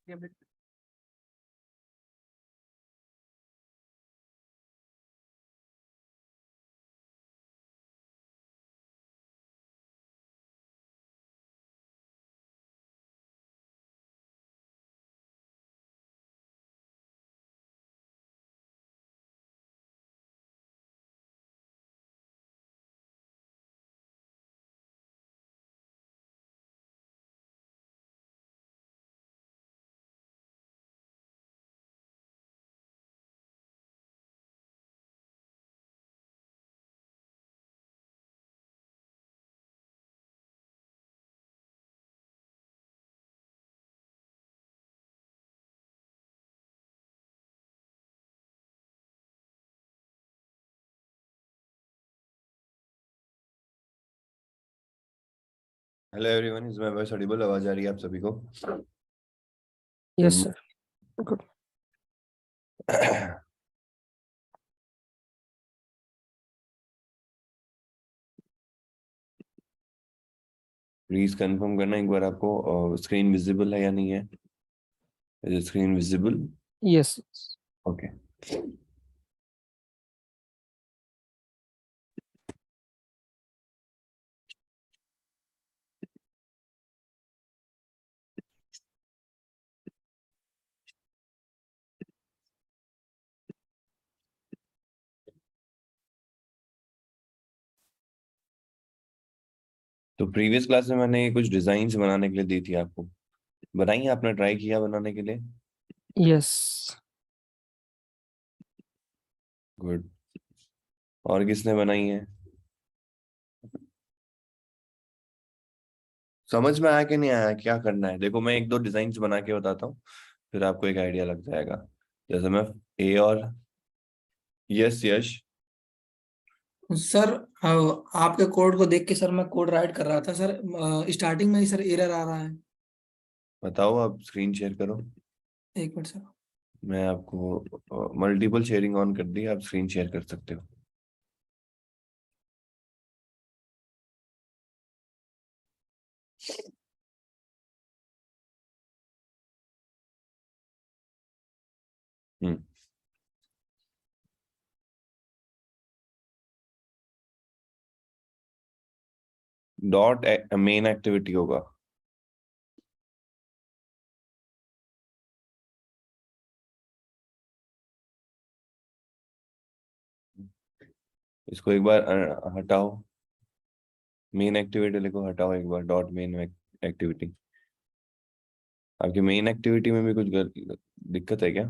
Hello everyone, is my voice Audible? आवाज आ रही है आप सभी को? Yes sir, good. Please confirm करना एक बार, आपको स्क्रीन विजिबल है या नहीं है? Is screen visible? Yes. Okay. तो प्रीवियस क्लास में मैंने कुछ डिजाइन्स बनाने के लिए दी थी आपको। बनाई है आपने? ट्राई किया बनाने के लिए? Yes good. और किसने बनाई है? समझ में आया कि नहीं आया? क्या करना है देखो, मैं एक दो डिजाइन्स बना के बताता हूँ, फिर आपको एक आइडिया लग जाएगा। जैसे मैं ए और यस यश। सर, आपके कोड को देख के सर मैं कोड राइट कर रहा था सर। स्टार्टिंग में ही सर एरर आ रहा है। बताओ, आप स्क्रीन शेयर करो। एक मिनट सर। मैं आपको मल्टीपल शेयरिंग ऑन कर दी, आप स्क्रीन शेयर कर सकते हो। हम्म। डॉट मेन एक्टिविटी होगा। इसको एक बार हटाओ। मेन एक्टिविटी लिखो, हटाओ एक बार डॉट मेन एक्टिविटी। आपकी मेन एक्टिविटी में भी कुछ दिक्कत है क्या?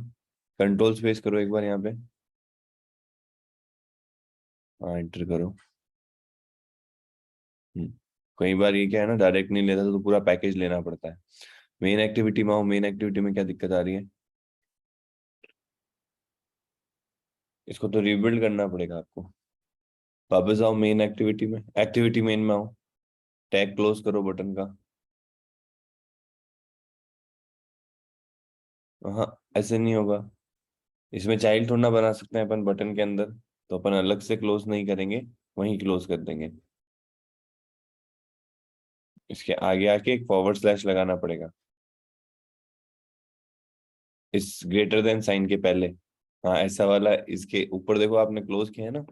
कंट्रोल स्पेस करो एक बार यहाँ पे। हाँ, एंटर करो। कई बार ये क्या है ना, डायरेक्ट नहीं लेता तो पूरा पैकेज लेना पड़ता है। मेन एक्टिविटी में आओ। मेन एक्टिविटी में क्या दिक्कत आ रही है? इसको तो रिबिल्ड करना पड़ेगा आपको। वापस आओ मेन एक्टिविटी में, एक्टिविटी मेन में आओ। टैग क्लोज करो बटन का। हाँ, ऐसे नहीं होगा। इसमें चाइल्ड थोड़ा ना बना सकते हैं अपन बटन के अंदर, तो अपन अलग से क्लोज नहीं करेंगे, वहीं क्लोज कर देंगे। इसके आगे आके एक फॉरवर्ड स्लैश लगाना पड़ेगा, इस ग्रेटर देन साइन के पहले। हाँ, ऐसा वाला इसके ऊपर देखो, आपने क्लोज किया है ना,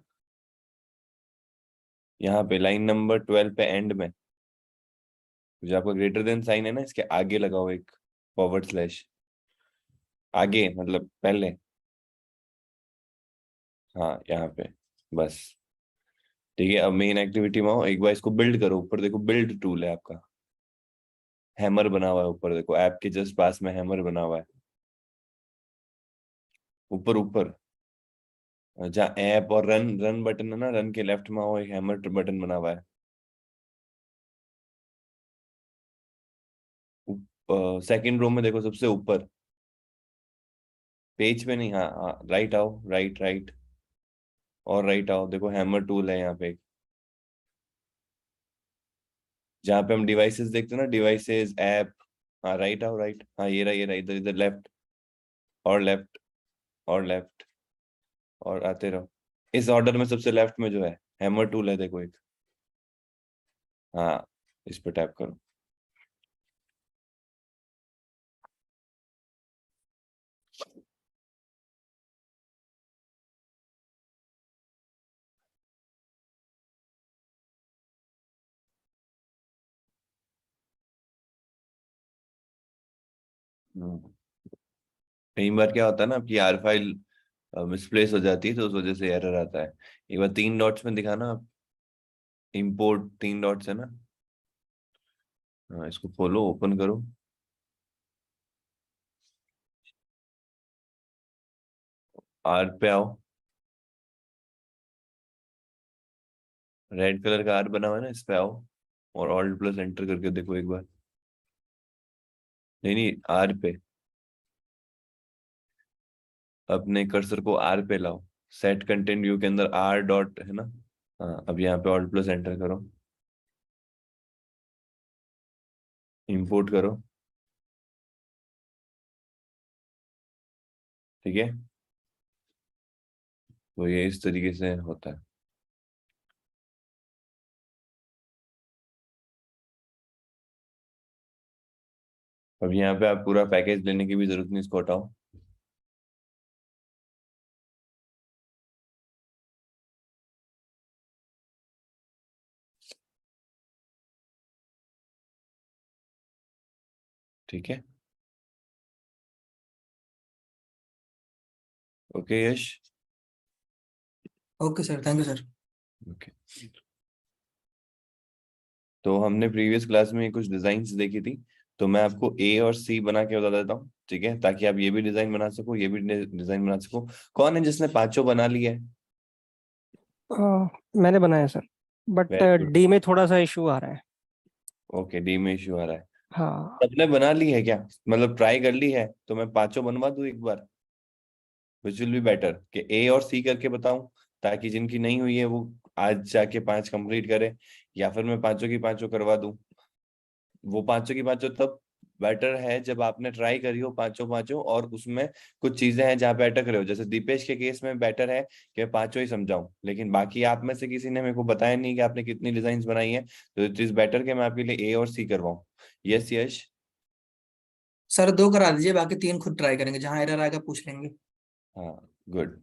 यहाँ पे लाइन नंबर 12 पे एंड में जो आपका ग्रेटर देन साइन है ना, इसके आगे लगाओ एक फॉरवर्ड स्लैश। आगे मतलब पहले। हाँ, यहाँ पे। बस। ठीक है, अब मेन एक्टिविटी में आओ, एक बार इसको बिल्ड करो। ऊपर देखो बिल्ड टूल है आपका, हैमर बना हुआ है ऊपर देखो, ऐप के जस्ट पास में हैमर बना हुआ है। ऊपर ऊपर जहाँ ऐप और रन रन बटन है ना, रन के लेफ्ट में आओ, एक हैमर बटन बना हुआ है। सेकंड रो में देखो, सबसे ऊपर। पेज पे नहीं, हाँ हाँ, राइट आओ, राइट राइट। और राइट आओ, देखो हैमर टूल है यहाँ पे, जहाँ पे हम डिवाइसेस देखते हैं ना, डिवाइसेस ऐप। हाँ, राइट आओ, राइट। हाँ, ये रहा ये रहा, इधर इधर लेफ्ट। और लेफ्ट। और लेफ्ट। और आते रहो इस ऑर्डर में। सबसे लेफ्ट में जो है हैमर टूल है देखो एक। हाँ, इस पे टैप करो। कई बार क्या होता है ना, आपकी आर फाइल मिसप्लेस हो जाती है तो उस वजह से एरर आता है। एक बार 3 डॉट्स में दिखाना आप, इंपोर्ट 3 डॉट्स है ना, हाँ इसको खोलो, ओपन करो। आर पे आओ, रेड कलर का आर बना हुआ है ना, इस पे आओ और ऑल्ट प्लस एंटर करके देखो एक बार। नहीं नहीं, आर पे, अपने कर्सर को आर पे लाओ। सेट कंटेंट व्यू के अंदर आर डॉट है ना, हाँ अब यहाँ पे ऑल्ट प्लस एंटर करो, इंपोर्ट करो, ठीक है। तो ये इस तरीके से होता है। अब यहाँ पे आप पूरा पैकेज लेने की भी जरूरत नहीं, इसको हटाओ। ठीक है, okay Yash, okay sir, thank you sir. Okay. तो हमने प्रीवियस क्लास में कुछ डिजाइन्स देखी थी, तो मैं आपको ए और सी बना के बता देता हूँ, ठीक है, ताकि आप ये भी डिजाइन बना सको, ये भी डिजाइन बना सको। कौन है जिसने पांचों बना लिया है? मैंने बनाया sir, but very good. D में थोड़ा सा इशू आ रहा है। ओके, डी में इश्यू आ रहा है। हाँ। सबने बना ली है क्या, मतलब ट्राई कर ली है? तो मैं पांचों बनवा दूं एक बार, विच विल बी बेटर, कि ए और सी करके बताऊं, ताकि जिनकी नहीं हुई है वो आज जाके 5 कंप्लीट करे, या फिर मैं पांचों की पांचों करवा दूं? वो पांचों की पांचों तब बेटर है जब आपने ट्राई करी हो पांचों पांचों, और उसमें कुछ चीजें हैं जहाँ पे अटक रहे हो। जैसे दीपेश के केस में बेटर है कि मैं पांचों ही समझाऊं, लेकिन बाकी आप में से किसी ने मेरे को बताया नहीं कि आपने कितनी डिजाइन बनाई है, तो इट इज बेटर कि मैं आपके लिए ए और सी करवाऊं। यस यश। सर 2 करा दीजिए, बाकी 3 खुद ट्राई करेंगे, जहाँ एरर आएगा पूछ लेंगे। हाँ गुड,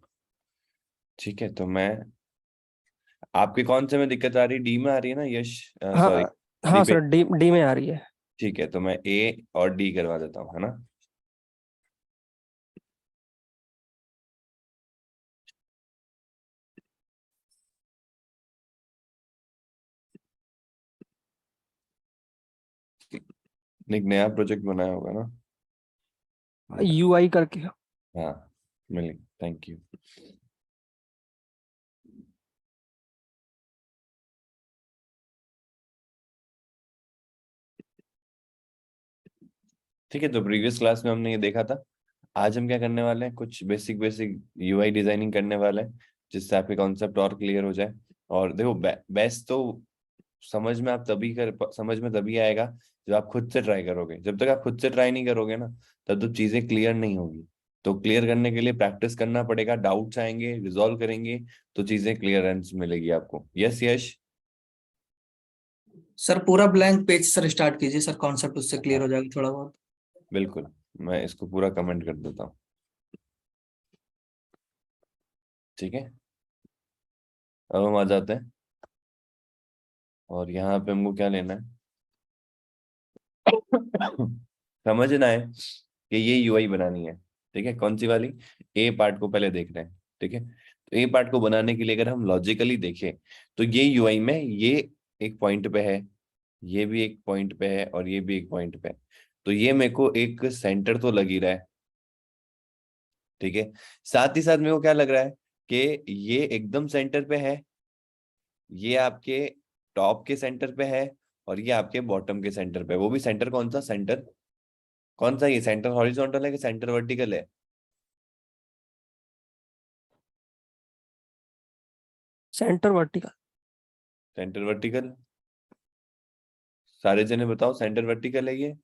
ठीक है। तो मैं, आपके कौन से में दिक्कत आ रही है? डी में आ रही है ना यश, हाँ। सॉरी हाँ दीपेश। सर, डी डी में आ रही है। ठीक है, तो मैं ए और डी करवा देता हूँ, है ना। एक नया प्रोजेक्ट बनाया होगा ना। यूआई करके। हाँ मिली, थैंक यू। ठीक है, तो प्रीवियस क्लास में हमने ये देखा था। आज हम क्या करने वाले हैं, कुछ बेसिक बेसिक यूआई डिजाइनिंग करने वाले हैं, जिससे आपके कॉन्सेप्ट और क्लियर हो जाए। और देखो, बेस्ट तो समझ में तभी आएगा जब आप खुद से ट्राई करोगे। जब तक आप खुद से ट्राई नहीं करोगे ना, तब तो चीजें क्लियर नहीं होगी। तो क्लियर करने के लिए प्रैक्टिस करना पड़ेगा, डाउट्स आएंगे, रिजॉल्व करेंगे, तो चीजें क्लियरेंस मिलेगी आपको। यस यश। सर पूरा ब्लैंक पेज सर स्टार्ट कीजिए सर, कॉन्सेप्ट उससे क्लियर हाँ हो जाएगा थोड़ा बहुत। बिल्कुल, मैं इसको पूरा कमेंट कर देता हूँ, ठीक है। अब हम आ जाते हैं, और यहाँ पे हमको क्या लेना है, समझना है कि ये यूआई बनानी है, ठीक है। कौन सी वाली? ए पार्ट को पहले देखना है, ठीक है। तो ए पार्ट को बनाने के लिए अगर हम लॉजिकली देखें, तो ये यूआई में ये एक पॉइंट पे है, ये भी एक पॉइंट पे है, और ये भी एक पॉइंट पे है। तो ये मेरे को एक सेंटर तो लग ही रहा है, ठीक है। साथ ही साथ मेरे को क्या लग रहा है कि ये एकदम सेंटर पे है, ये आपके टॉप के सेंटर पे है, और ये आपके बॉटम के सेंटर पे है। वो भी सेंटर कौन सा सेंटर, कौन सा? ये सेंटर हॉरिजॉन्टल है कि सेंटर वर्टिकल है? Centre vertical. सेंटर वर्टिकल, सारे जने बताओ, सेंटर वर्टिकल है ये?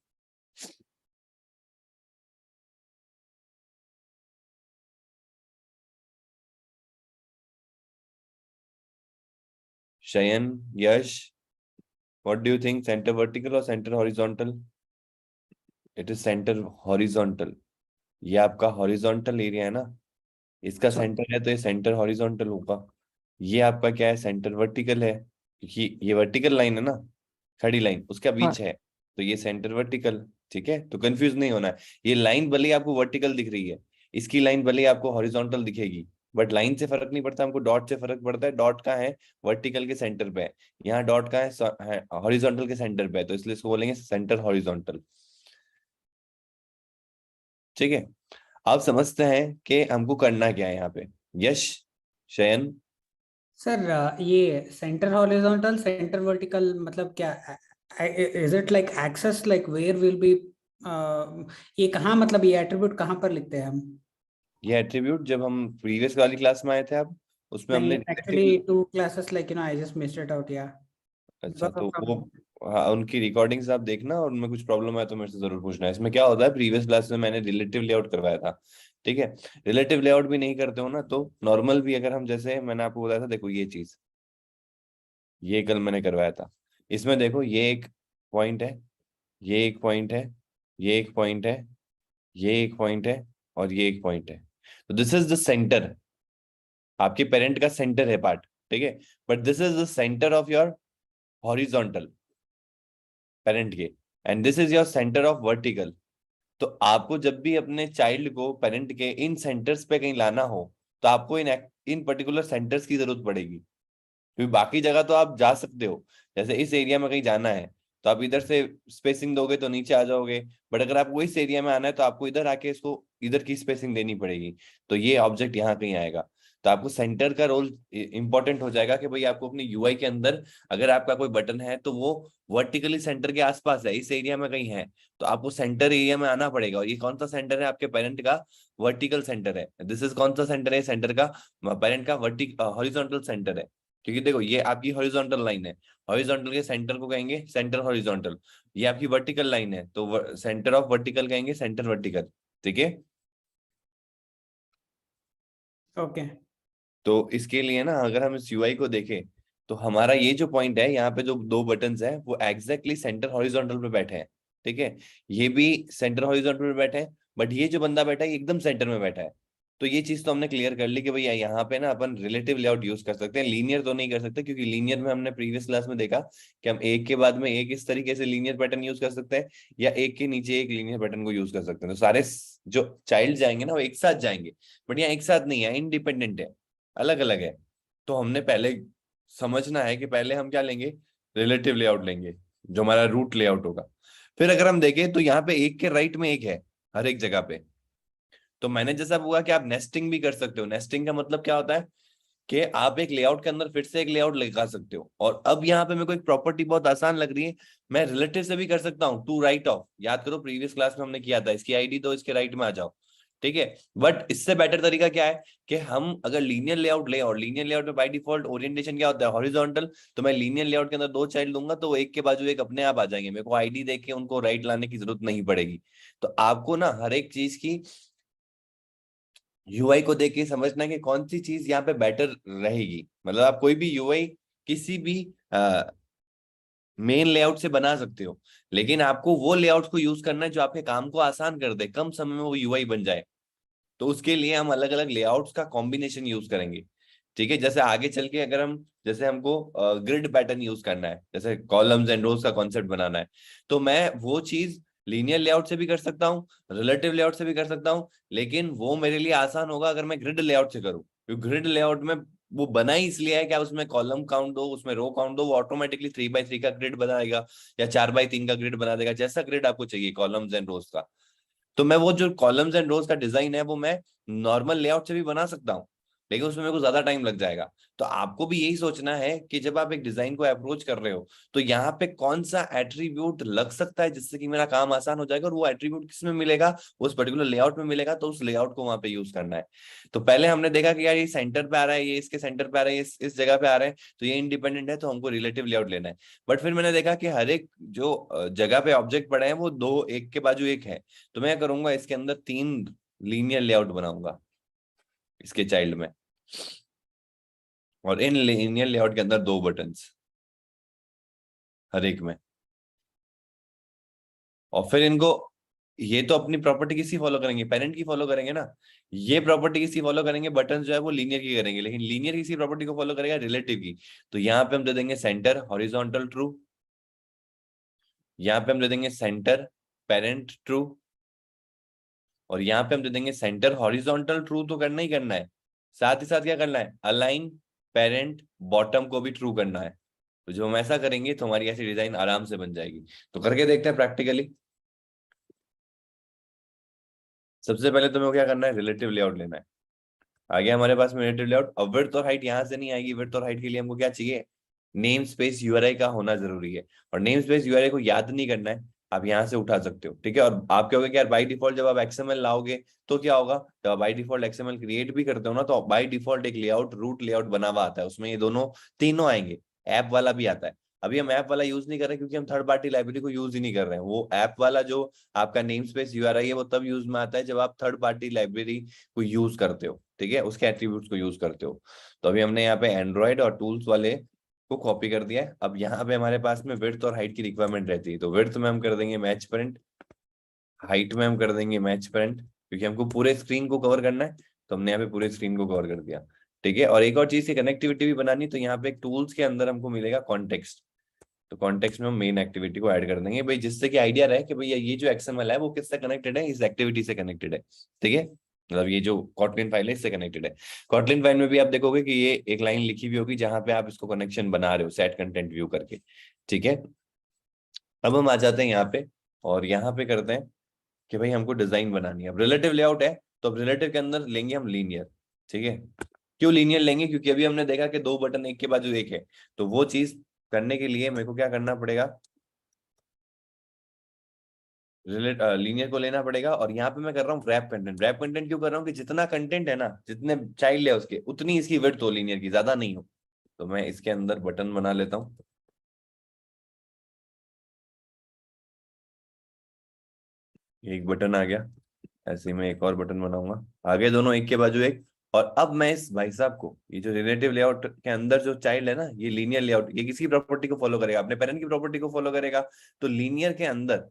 Shayan, Yash, what do you think, centre vertical और centre horizontal? It is centre horizontal. ये आपका हॉरिजॉन्टल एरिया है ना, इसका अच्छा। सेंटर है, तो ये सेंटर हॉरिजॉन्टल होगा। ये आपका क्या है, सेंटर वर्टिकल है, क्योंकि ये वर्टिकल लाइन है ना, खड़ी लाइन उसका हाँ। बीच है, तो ये सेंटर वर्टिकल। ठीक है, तो कंफ्यूज नहीं होना है। ये लाइन भले ही आपको वर्टिकल दिख रही है, इसकी लाइन भले ही आपको हॉरिजॉन्टल दिखेगी, बट लाइन से फर्क नहीं पड़ता, हमको डॉट से फर्क पड़ता है। डॉट कहाँ है? वर्टिकल के सेंटर पे है। यहाँ डॉट कहाँ है? हॉरिजॉन्टल के सेंटर पे है, तो इसलिए इसको बोलेंगे सेंटर हॉरिजॉन्टल। ठीक है, आप समझते हैं कि हमको करना क्या है यहाँ पे? यश, शयन। सर ये सेंटर हॉरिजॉन्टल सेंटर वर्टिकल मतलब क्या? Is it like access like where will be? ये कहाँ मतलब ये एट्रीब्यूट कहाँ पर लिखते हैं हम? ये एट्रीब्यूट जब हम प्रीवियस वाली क्लास में आए थे, आप उसमें नहीं, हमने actually 2 classes like I just missed it out, yeah. अच्छा, Because तो of वो some- हाँ, उनकी रिकॉर्डिंग्स आप देखना, और उनमें कुछ प्रॉब्लम है तो मेरे से जरूर पूछना है। इसमें क्या होता है, प्रीवियस क्लास में मैंने रिलेटिव लेआउट करवाया था। ठीक है, रिलेटिव लेआउट भी नहीं करते हो ना, तो नॉर्मल भी अगर हम, जैसे मैंने आपको बताया था, देखो ये चीज, ये कल मैंने करवाया था। इसमें देखो ये एक पॉइंट है, ये एक पॉइंट है, ये एक पॉइंट है, ये एक पॉइंट है, और ये एक पॉइंट है। तो दिस इज द सेंटर, आपके पेरेंट का सेंटर है पार्ट। ठीक है, but this is the centre of your horizontal parent के, and this is your centre of vertical. तो आपको जब भी अपने चाइल्ड को पेरेंट के इन सेंटर्स पे कहीं लाना हो, तो आपको इन पर्टिकुलर सेंटर्स की जरूरत पड़ेगी। क्योंकि बाकी जगह तो आप जा सकते हो, जैसे इस एरिया में कहीं जाना है तो आप इधर से स्पेसिंग दोगे तो नीचे आ जाओगे, बट अगर आपको इस एरिया में आना है तो आपको इधर आके इसको इधर की स्पेसिंग देनी पड़ेगी। तो ये ऑब्जेक्ट यहाँ कहीं आएगा। तो आपको सेंटर का रोल इंपॉर्टेंट हो जाएगा कि भाई आपको अपनी यूआई के अंदर अगर आपका कोई बटन है तो वो वर्टिकली सेंटर के आसपास है, इस एरिया में कहीं है, तो आपको सेंटर एरिया में आना पड़ेगा। और ये कौन सा सेंटर है? आपके पेरेंट का वर्टिकल सेंटर है। दिस इज कौन सा सेंटर है? सेंटर का, पेरेंट का हॉरिजॉन्टल सेंटर है। क्योंकि देखो ये आपकी हॉरिजॉन्टल लाइन है, हॉरिजॉन्टल के सेंटर को कहेंगे सेंटर हॉरिजॉन्टल। ये आपकी वर्टिकल लाइन है, तो सेंटर ऑफ वर्टिकल कहेंगे सेंटर वर्टिकल। ठीक है, Okay. तो इसके लिए ना अगर हम इस यूआई को देखें, तो हमारा ये जो पॉइंट है यहाँ पे जो दो बटन्स है वो एग्जैक्टली सेंटर हॉरिजॉन्टल पे बैठे हैं। ठीक है, ये भी सेंटर हॉरिजॉन्टल पे बैठे हैं, बट ये जो बंदा बैठा है ये एकदम सेंटर में बैठा है। तो ये चीज तो हमने क्लियर कर ली कि भैया यहाँ पे ना अपन रिलेटिव लेआउट यूज कर सकते हैं, लीनियर तो नहीं कर सकते, क्योंकि लीनियर में हमने प्रीवियस क्लास में देखा कि हम एक के बाद में एक इस तरीके से लीनियर पैटर्न यूज कर सकते हैं, या एक के नीचे एक लीनियर पैटर्न को यूज कर सकते हैं। तो सारे जो चाइल्ड जाएंगे ना वो एक साथ जाएंगे, बट यहाँ एक साथ नहीं है, इंडिपेंडेंट है, अलग अलग है। तो हमने पहले समझना है कि पहले हम क्या लेंगे, रिलेटिव लेआउट लेंगे, जो हमारा रूट लेआउट होगा। फिर अगर हम देखें तो यहाँ पे एक के राइट में एक है हर एक जगह पे। तो मैंने जैसा हुआ कि आप नेस्टिंग भी कर सकते हो। नेस्टिंग का मतलब क्या होता है कि आप एक लेआउट के अंदर फिर से एक लेआउट लगा सकते हो। और अब यहाँ पे मेरे को एक प्रॉपर्टी बहुत आसान लग रही है, मैं रिलेटिव से भी कर सकता हूँ, टू राइट ऑफ। याद करो प्रीवियस क्लास में हमने किया था, इसकी आईडी दो, इसके राइट में आ जाओ। ठीक है, बट इससे बेटर तरीका क्या है कि हम अगर लीनियर लेआउट ले, और लीनियर लेआउट में बाय डिफॉल्ट ओरिएंटेशन क्या होता है, हॉरिजॉन्टल। तो मैं लीनियर लेआउट के अंदर दो चाइल्ड दूंगा तो वो एक के बाजू एक अपने आप आ जाएंगे, मेरे को आईडी देख के उनको राइट लाने की जरूरत नहीं पड़ेगी। तो आपको ना हर एक चीज की यूआई को देख के समझना है कि कौन सी चीज यहाँ पे बेटर रहेगी। मतलब आप कोई भी यूआई किसी भी मेन लेआउट से बना सकते हो, लेकिन आपको वो लेआउट को यूज करना है जो आपके काम को आसान कर दे, कम समय में वो यूआई बन जाए। तो उसके लिए हम अलग अलग लेआउट्स का कॉम्बिनेशन यूज करेंगे। ठीक है, जैसे आगे चल के अगर हम, जैसे हमको ग्रिड पैटर्न यूज करना है, जैसे कॉलम्स एंड रोज का कॉन्सेप्ट बनाना है, तो मैं वो चीज लीनियर लेआउट से भी कर सकता हूँ, रिलेटिव लेआउट से भी कर सकता हूँ, लेकिन वो मेरे लिए आसान होगा अगर मैं ग्रिड लेआउट से करूँ। क्योंकि ग्रिड लेआउट में वो बना ही इसलिए है कि आप उसमें कॉलम काउंट दो, उसमें रो काउंट दो, वो ऑटोमेटिकली 3x3 का ग्रिड बनाएगा, या 4x3 का ग्रिड बना देगा, जैसा ग्रिड आपको चाहिए कॉलम्स एंड रोज का। तो मैं वो जो कॉलम्स एंड रोज का डिजाइन है वो मैं नॉर्मल लेआउट से भी बना सकता हूँ, लेकिन उसमें मेरे को ज्यादा टाइम लग जाएगा। तो आपको भी यही सोचना है कि जब आप एक डिजाइन को अप्रोच कर रहे हो तो यहाँ पे कौन सा एट्रीब्यूट लग सकता है जिससे कि मेरा काम आसान हो जाएगा, और वो एट्रीब्यूट किस में मिलेगा, उस पर्टिकुलर लेआउट में मिलेगा, तो उस लेआउट को वहां पे यूज करना है। तो पहले हमने देखा कि यार ये सेंटर पे आ रहा है, ये इसके सेंटर पे आ रहा है, ये इस जगह पे आ रहा है, तो ये इंडिपेंडेंट है, तो हमको रिलेटिव लेआउट लेना है। बट फिर मैंने देखा कि हर एक जो जगह पे ऑब्जेक्ट पड़े हैं वो दो एक के बाजू एक है, तो मैं करूंगा इसके अंदर 3 लीनियर लेआउट बनाऊंगा इसके चाइल्ड में, और इन लीनियर लेआउट के अंदर 2 बटन्स हर एक में। और फिर इनको, ये तो अपनी प्रॉपर्टी किसी फॉलो करेंगे, पेरेंट की फॉलो करेंगे ना, ये प्रॉपर्टी किसी फॉलो करेंगे, बटन जो है वो लीनियर की करेंगे, लेकिन लीनियर किसी प्रॉपर्टी को फॉलो करेगा, रिलेटिव की। तो यहाँ पे हम दे देंगे सेंटर हॉरिजॉन्टल ट्रू, यहाँ पे हम दे देंगे सेंटर पेरेंट ट्रू, और यहाँ पे हम दे देंगे सेंटर हॉरिजॉन्टल ट्रू तो करना ही करना है, साथ ही साथ क्या करना है, अलाइन पेरेंट बॉटम को भी ट्रू करना है। तो जब हम ऐसा करेंगे तो हमारी ऐसी डिजाइन आराम से बन जाएगी। तो करके देखते हैं प्रैक्टिकली। सबसे पहले तुम्हें क्या करना है, रिलेटिव लेआउट लेना है। आ गया हमारे पास में रिलेटिव लेआउट। अब विड्थ और हाइट यहाँ से नहीं आएगी, विड्थ और हाइट के लिए हमको क्या चाहिए, नेम स्पेस यूआरआई का होना जरूरी है। और नेम स्पेस यूआरआई को याद नहीं करना है, आप यहाँ से उठा सकते हो, ठीक है। और आप कहोगे कि यार बाय डिफॉल्ट जब आप एक्सएमएल लाओगे तो क्या होगा, जब आप बाय डिफॉल्ट एक्सएमएल क्रिएट भी करते हो ना, तो बाय डिफॉल्ट एक लेआउट रूट लेआउट बना हुआ आता है, उसमें ये दोनों तीनों आएंगे, ऐप वाला भी आता है। अभी हम ऐप वाला यूज नहीं कर रहे क्योंकि हम थर्ड पार्टी लाइब्रेरी को यूज ही नहीं कर रहे हैं। वो ऐप वाला जो आपका नेम स्पेस यूआरआई है वो तब यूज में आता है जब आप थर्ड पार्टी लाइब्रेरी को यूज करते हो, ठीक है, उसके एट्रीब्यूट्स को यूज करते हो। तो अभी हमने यहाँ पे एंड्रॉइड और टूल्स वाले को कॉपी कर दिया है। अब यहाँ पे हमारे पास में विड्थ और हाइट की रिक्वायरमेंट रहती है, तो विड्थ में हम कर देंगे मैच पेरेंट, हाइट में हम कर देंगे मैच पेरेंट, क्योंकि हमको पूरे स्क्रीन को कवर करना है, तो हमने यहाँ पे पूरे स्क्रीन को कवर कर दिया, ठीक है। और एक और चीज की कनेक्टिविटी भी बनानी, तो यहाँ पे एक टूल्स के अंदर हमको मिलेगा कॉन्टेक्स्ट, तो कॉन्टेक्स्ट में हम मेन एक्टिविटी को ऐड कर देंगे भाई, जिससे कि आइडिया रहे कि भैया ये जो एक्सएमएल है वो किससे कनेक्टेड है, इस एक्टिविटी से कनेक्टेड है, ठीक है। मतलब ये जो कॉटलिन फाइल है इससे कनेक्टेड है। कॉटलिन फाइल में भी आप देखोगे कि ये एक लाइन लिखी हुई होगी जहां पे आप इसको कनेक्शन बना रहे हो सेट कंटेंट व्यू करके, ठीक है। अब हम आ जाते हैं यहाँ पे, और यहाँ पे करते हैं कि भाई हमको डिजाइन बनानी है। अब रिलेटिव लेआउट है, तो अब रिलेटिव के अंदर लेंगे हम लीनियर, ठीक है। क्यों लीनियर लेंगे, क्योंकि अभी हमने देखा कि दो बटन एक के बाजू एक है, तो वो चीज करने के लिए मेरे को क्या करना पड़ेगा, लीनियर को लेना पड़ेगा। और यहाँ पे मैं कर रहा हूँ रैप कंटेंट। रैप कंटेंट क्यों कर रहा हूँ, कि जितना कंटेंट है ना, जितने चाइल्ड है उसके, उतनी इसकी विड्थ हो लीनियर की, ज्यादा नहीं हो। तो मैं इसके अंदर बटन बना लेता हूँ, एक बटन आ गया, ऐसे ही मैं एक और बटन बनाऊंगा, आगे दोनों एक के बाजू एक। और अब मैं इस भाई साहब को, ये जो रिलेटिव लेआउट के अंदर जो चाइल्ड है ना, ये लीनियर लेआउट, ये किसी प्रॉपर्टी को फॉलो करेगा, अपने पेरेंट की प्रॉपर्टी को फॉलो करेगा। तो लीनियर के अंदर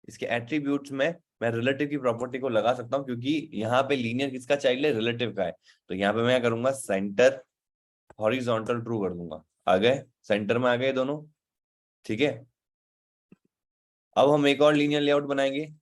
इसके एट्रीब्यूट्स में मैं रिलेटिव की प्रॉपर्टी को लगा सकता हूँ, क्योंकि यहाँ पे लीनियर किसका चाइल्ड है, रिलेटिव का है। तो यहाँ पे मैं करूंगा सेंटर हॉरिजॉन्टल ट्रू कर दूंगा, आ गए सेंटर में आ गए दोनों, ठीक है। अब हम एक और लीनियर लेआउट बनाएंगे,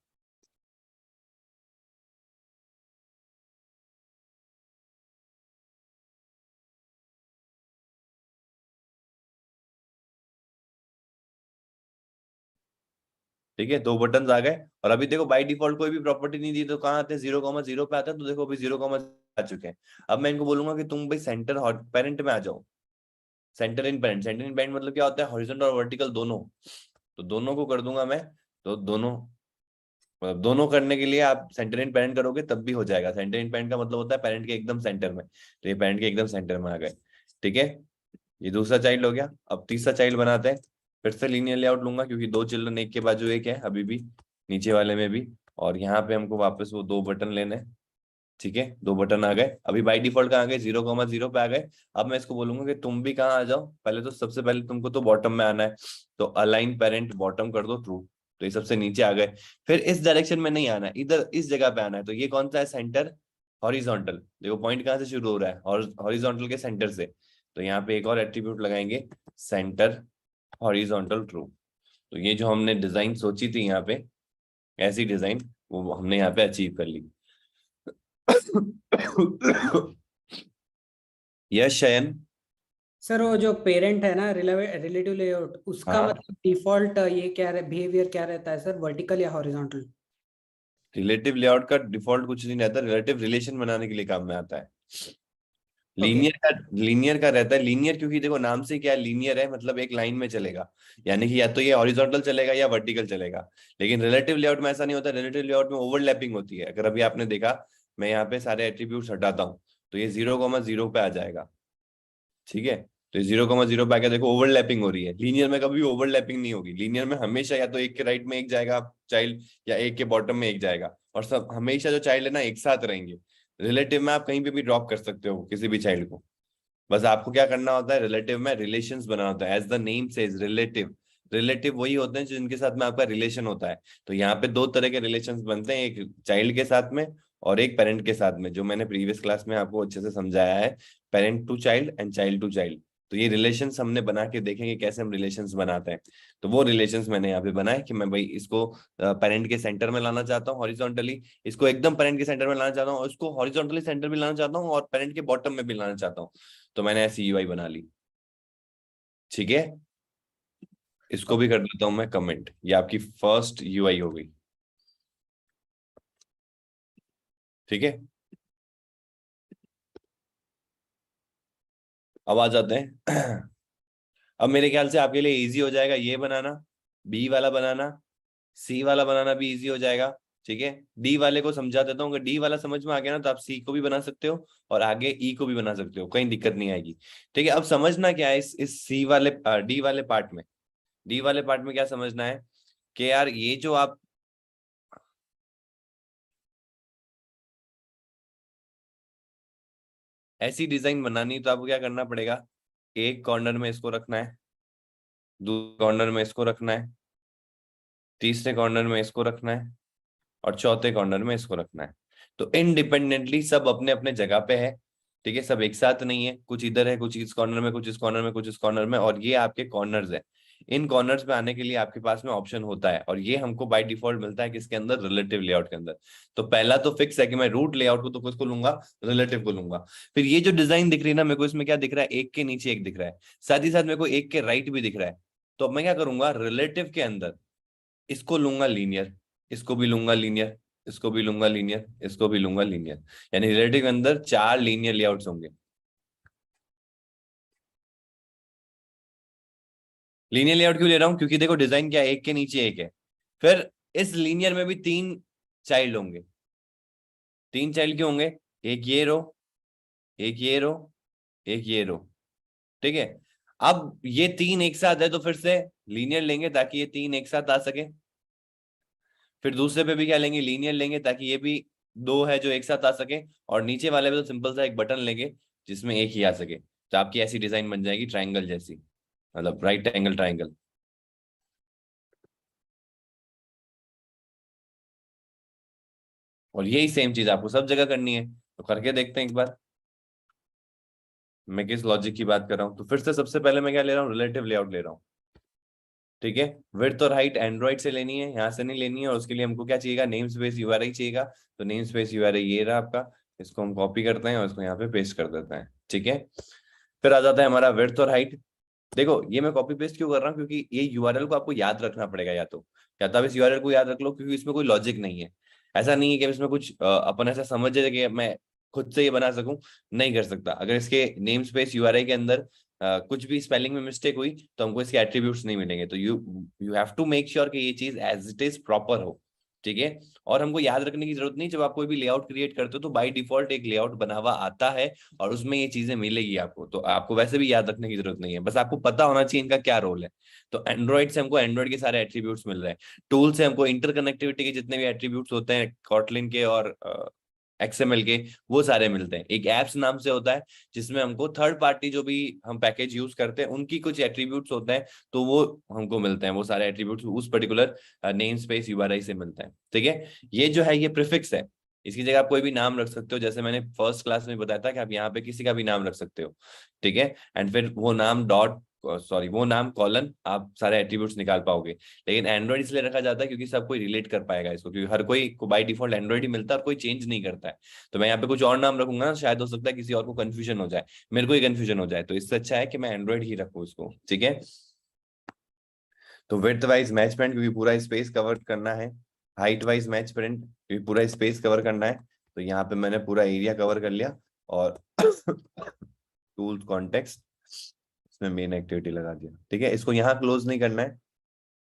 ठीक है, दो बटन आ गए। और अभी देखो बाय डिफॉल्ट कोई भी प्रॉपर्टी नहीं दी, तो कहाँ आते हैं, 0,0 पे आते हैं। तो देखो अभी 0, आ चुके हैं। अब मैं इनको बोलूंगा कि तुम भाई सेंटर पेरेंट में आ जाओ, सेंटर इन पेरेंट। सेंटर इन पेरेंट मतलब क्या होता है, हॉरिजॉन्टल और वर्टिकल दोनों, तो दोनों को कर दूंगा मैं। तो दोनों, मतलब दोनों करने के लिए आप सेंटर इन पेरेंट करोगे तब भी हो जाएगा। सेंटर इन पेरेंट का मतलब होता है पेरेंट के एकदम सेंटर में, तो ये पेरेंट के एकदम सेंटर में आ गए, ठीक है। ये दूसरा चाइल्ड हो गया। अब तीसरा चाइल्ड बनाते हैं, फिर से लीनियर लेआउट लूंगा, क्योंकि दो चिल्ड्रन एक के बाजू एक है अभी भी, नीचे वाले में भी। और यहाँ पे हमको वापस वो दो बटन लेने हैं, ठीक है, दो बटन आ गए। अभी बाय डिफॉल्ट कहाँ आ गए, 0,0 पे आ गए। अब मैं इसको बोलूंगा कि तुम भी कहाँ आ जाओ, पहले तो सबसे पहले तुमको तो बॉटम में आना है, तो अलाइन पेरेंट बॉटम कर दो ट्रू, तो ये सबसे नीचे आ गए। फिर इस डायरेक्शन में नहीं आना है, इधर इस जगह पे आना है। तो ये कौन सा है, सेंटर हॉरिजॉन्टल। देखो पॉइंट कहाँ से शुरू हो रहा है, और हॉरिजॉन्टल के सेंटर से। तो यहाँ पे एक और एट्रीब्यूट लगाएंगे, सेंटर हॉरिजॉन्टल ट्रू। तो ये जो हमने डिजाइन सोची थी यहाँ पे, ऐसी डिजाइन वो हमने यहाँ पे अचीव कर ली। यस शयन। सर वो जो पेरेंट है ना, रिलेटिव लेआउट, उसका हाँ। मतलब डिफॉल्ट ये क्या बिहेवियर क्या रहता है सर, वर्टिकल या हॉरिजॉन्टल? रिलेटिव लेआउट का डिफॉल्ट कुछ नहीं रहता, रिलेटिव रिलेशन बनाने के लिए काम में आता है। लीनियर का रहता है, लीनियर क्योंकि देखो नाम से क्या लीनियर है, मतलब एक लाइन में चलेगा, यानी कि या तो ये हॉरिजॉन्टल चलेगा या वर्टिकल चलेगा। लेकिन रिलेटिव लेआउट में ऐसा नहीं होता, रिलेटिव लेआउट में ओवरलैपिंग होती है। अगर अभी आपने देखा, मैं यहाँ पे सारे एट्रीब्यूट्स हटाता हूँ, तो ये 0,0 पे आ जाएगा, ठीक है। तो 0,0 पे आके देखो ओवरलैपिंग हो रही है। लीनियर में कभी ओवरलैपिंग नहीं होगी, लीनियर में हमेशा या तो एक के राइट में एक जाएगा चाइल्ड, या एक के बॉटम में एक जाएगा, और सब हमेशा जो चाइल्ड है ना एक साथ रहेंगे। रिलेटिव में आप कहीं पे भी ड्रॉप कर सकते हो किसी भी चाइल्ड को, बस आपको क्या करना होता है, रिलेटिव में रिलेशंस बनाना होता है। As the name says relative, relative वही होते हैं जिनके साथ में आपका रिलेशन होता है। तो यहाँ पे दो तरह के रिलेशंस बनते हैं, एक चाइल्ड के साथ में और एक पेरेंट के साथ में, जो मैंने प्रीवियस क्लास में आपको अच्छे से समझाया है, parent to child and child to child. तो ये रिलेशंस हमने बना के देखेंगे कैसे हम रिलेशंस बनाते हैं। तो वो रिलेशंस मैंने यहाँ पे बनाए कि मैं भाई इसको पेरेंट के सेंटर में लाना चाहता हूँ हॉरिजॉन्टली, इसको एकदम पेरेंट के सेंटर में लाना चाहता हूँ, और इसको हॉरिजॉन्टली सेंटर भी लाना चाहता हूँ, और पेरेंट के बॉटम में भी लाना चाहता हूँ। तो मैंने ऐसी यूआई बना ली। ठीक है, इसको भी कर देता हूं मैं कमेंट। ये आपकी फर्स्ट यूआई हो गई। ठीक है, अब आ जाते हैं अब मेरे ख्याल से आपके लिए इजी हो जाएगा ये बनाना, बी वाला बनाना, सी वाला बनाना भी इजी हो जाएगा। ठीक है, डी वाले को समझा देता हूँ, अगर डी वाला समझ में आ गया ना तो आप सी को भी बना सकते हो और आगे ई को भी बना सकते हो, कहीं दिक्कत नहीं आएगी। ठीक है, अब समझना क्या है इस सी वाले डी वाले पार्ट में, डी वाले पार्ट में क्या समझना है कि यार ये जो आप ऐसी डिजाइन बनानी तो आपको क्या करना पड़ेगा, एक कॉर्नर में इसको रखना है, दूसरे कॉर्नर में इसको रखना है, तीसरे कॉर्नर में इसको रखना है, और चौथे कॉर्नर में इसको रखना है। तो इंडिपेंडेंटली सब अपने अपने जगह पे है। ठीक है, सब एक साथ नहीं है, कुछ इधर है, कुछ इस कॉर्नर में, कुछ इस कॉर्नर में, कुछ इस कॉर्नर में, और ये आपके कॉर्नर्स है। इन कॉर्नर्स पे आने के लिए आपके पास में ऑप्शन होता है, और ये हमको बाय डिफॉल्ट मिलता है किसके अंदर, रिलेटिव लेआउट के अंदर। तो पहला तो फिक्स है कि मैं रूट लेआउट को तो किसको लूंगा, रिलेटिव को लूंगा। फिर ये जो डिजाइन दिख रही है ना मेरे को, इसमें क्या दिख रहा है, एक के नीचे एक दिख रहा है, साथ ही साथ मेरे को एक के राइट भी दिख रहा है। तो अब मैं क्या करूंगा, रिलेटिव के अंदर इसको लूंगा लीनियर, इसको भी लूंगा लीनियर, इसको भी लूंगा लीनियर, इसको भी लूंगा लीनियर, यानी रिलेटिव के अंदर 4 लीनियर लेआउट्स होंगे। लीनियर लेआउट क्यों ले रहा हूं, क्योंकि देखो डिजाइन क्या है, एक के नीचे एक है। फिर इस लीनियर में भी 3 चाइल्ड होंगे। 3 चाइल्ड क्यों होंगे, एक ये रो, एक ये रो, एक ये रो। ठीक है, अब ये 3 एक साथ है तो फिर से लीनियर लेंगे ताकि ये 3 एक साथ आ सके। फिर दूसरे पे भी क्या लेंगे, लीनियर लेंगे ताकि ये भी 2 है जो एक साथ आ सके, और नीचे वाले पे तो सिंपल सा एक बटन लेंगे जिसमें एक ही आ सके। तो आपकी ऐसी डिजाइन बन जाएगी ट्राइंगल जैसी, मतलब राइट एंगल ट्राइंगल। और यही सेम चीज आपको सब जगह करनी है, तो करके देखते हैं एक बार मैं किस लॉजिक की बात कर रहा हूँ। तो फिर से सबसे पहले मैं क्या ले रहा हूँ, रिलेटिव लेआउट ले रहा हूँ। ठीक है, विड्थ और हाइट एंड्रॉइड से लेनी है, यहाँ से नहीं लेनी है, और उसके लिए हमको क्या चाहिएगा, नेम स्पेस यूआरआई चाहिएगा। तो नेम स्पेस यूआरआई ये रहा आपका, इसको हम कॉपी करते हैं और इसको यहाँ पे पेस्ट कर देते हैं। ठीक है, फिर आ जाता है हमारा विड्थ और हाइट। देखो ये मैं कॉपी पेस्ट क्यों कर रहा हूँ, क्योंकि ये यूआरएल को आपको याद रखना पड़ेगा, या तो आप इस यूआरएल को याद रख लो, क्योंकि इसमें कोई लॉजिक नहीं है। ऐसा नहीं है कि इसमें कुछ अपन ऐसा समझ जाए कि मैं खुद से ये बना सकूं, नहीं कर सकता। अगर इसके नेम स्पेस यूआरआई के अंदर कुछ भी स्पेलिंग में मिस्टेक हुई तो हमको इसके एट्रीब्यूट्स नहीं मिलेंगे। तो you have to make sure कि ये चीज एज इट इज प्रॉपर हो। ठीक है, और हमको याद रखने की जरूरत नहीं, जब आप कोई भी लेआउट क्रिएट करते हो तो बाय डिफॉल्ट एक लेआउट बना हुआ आता है और उसमें ये चीजें मिलेगी आपको, तो आपको वैसे भी याद रखने की जरूरत नहीं है, बस आपको पता होना चाहिए इनका क्या रोल है। तो एंड्रॉइड से हमको एंड्रॉइड के सारे एट्रीब्यूट्स मिल रहे हैं, टूल से हमको इंटरकनेक्टिविटी के जितने भी एट्रीब्यूट्स होते हैं कॉटलिन के और एक्सएमएल के, वो सारे मिलते हैं। एक एप्स नाम से होता है जिसमें हमको थर्ड पार्टी जो भी हम पैकेज यूज करते हैं उनकी कुछ एट्रीब्यूट्स होते हैं, तो वो हमको मिलते हैं, वो सारे एट्रीब्यूट्स उस पर्टिकुलर नेम स्पेस यूआरआई से मिलते हैं। ठीक है, ये जो है ये प्रीफिक्स है, इसकी जगह आप कोई भी नाम रख सकते हो, जैसे मैंने फर्स्ट क्लास में बताया था कि आप यहाँ पे किसी का भी नाम रख सकते हो। ठीक है, एंड फिर वो नाम डॉट सॉरी वो नाम कॉलन आप सारे एट्रीब्यूट्स निकाल पाओगे। लेकिन एंड्रॉइड इसलिए रखा जाता है क्योंकि सब कोई रिलेट कर पाएगा इसको, क्योंकि हर कोई को बाय डिफॉल्ट एंड्रॉइड ही मिलता है और कोई चेंज नहीं करता है। तो मैं यहाँ पे कुछ और नाम रखूंगा ना, शायद हो सकता है किसी और को कंफ्यूजन हो जाए, मेरे को ही कंफ्यूजन हो जाए, तो इससे अच्छा है कि मैं एंड्रॉइड ही रखूँ इसको। ठीक है, तो विड्थ वाइज मैच प्रिंट क्योंकि पूरा स्पेस कवर करना है, हाइट वाइज मैच प्रिंट क्योंकि पूरा स्पेस कवर करना है। तो यहाँ पे मैंने पूरा एरिया कवर कर लिया, और टूल्स कॉन्टेक्स्ट इसमें मेन एक्टिविटी लगा दिया। ठीक है, इसको यहाँ क्लोज नहीं करना है,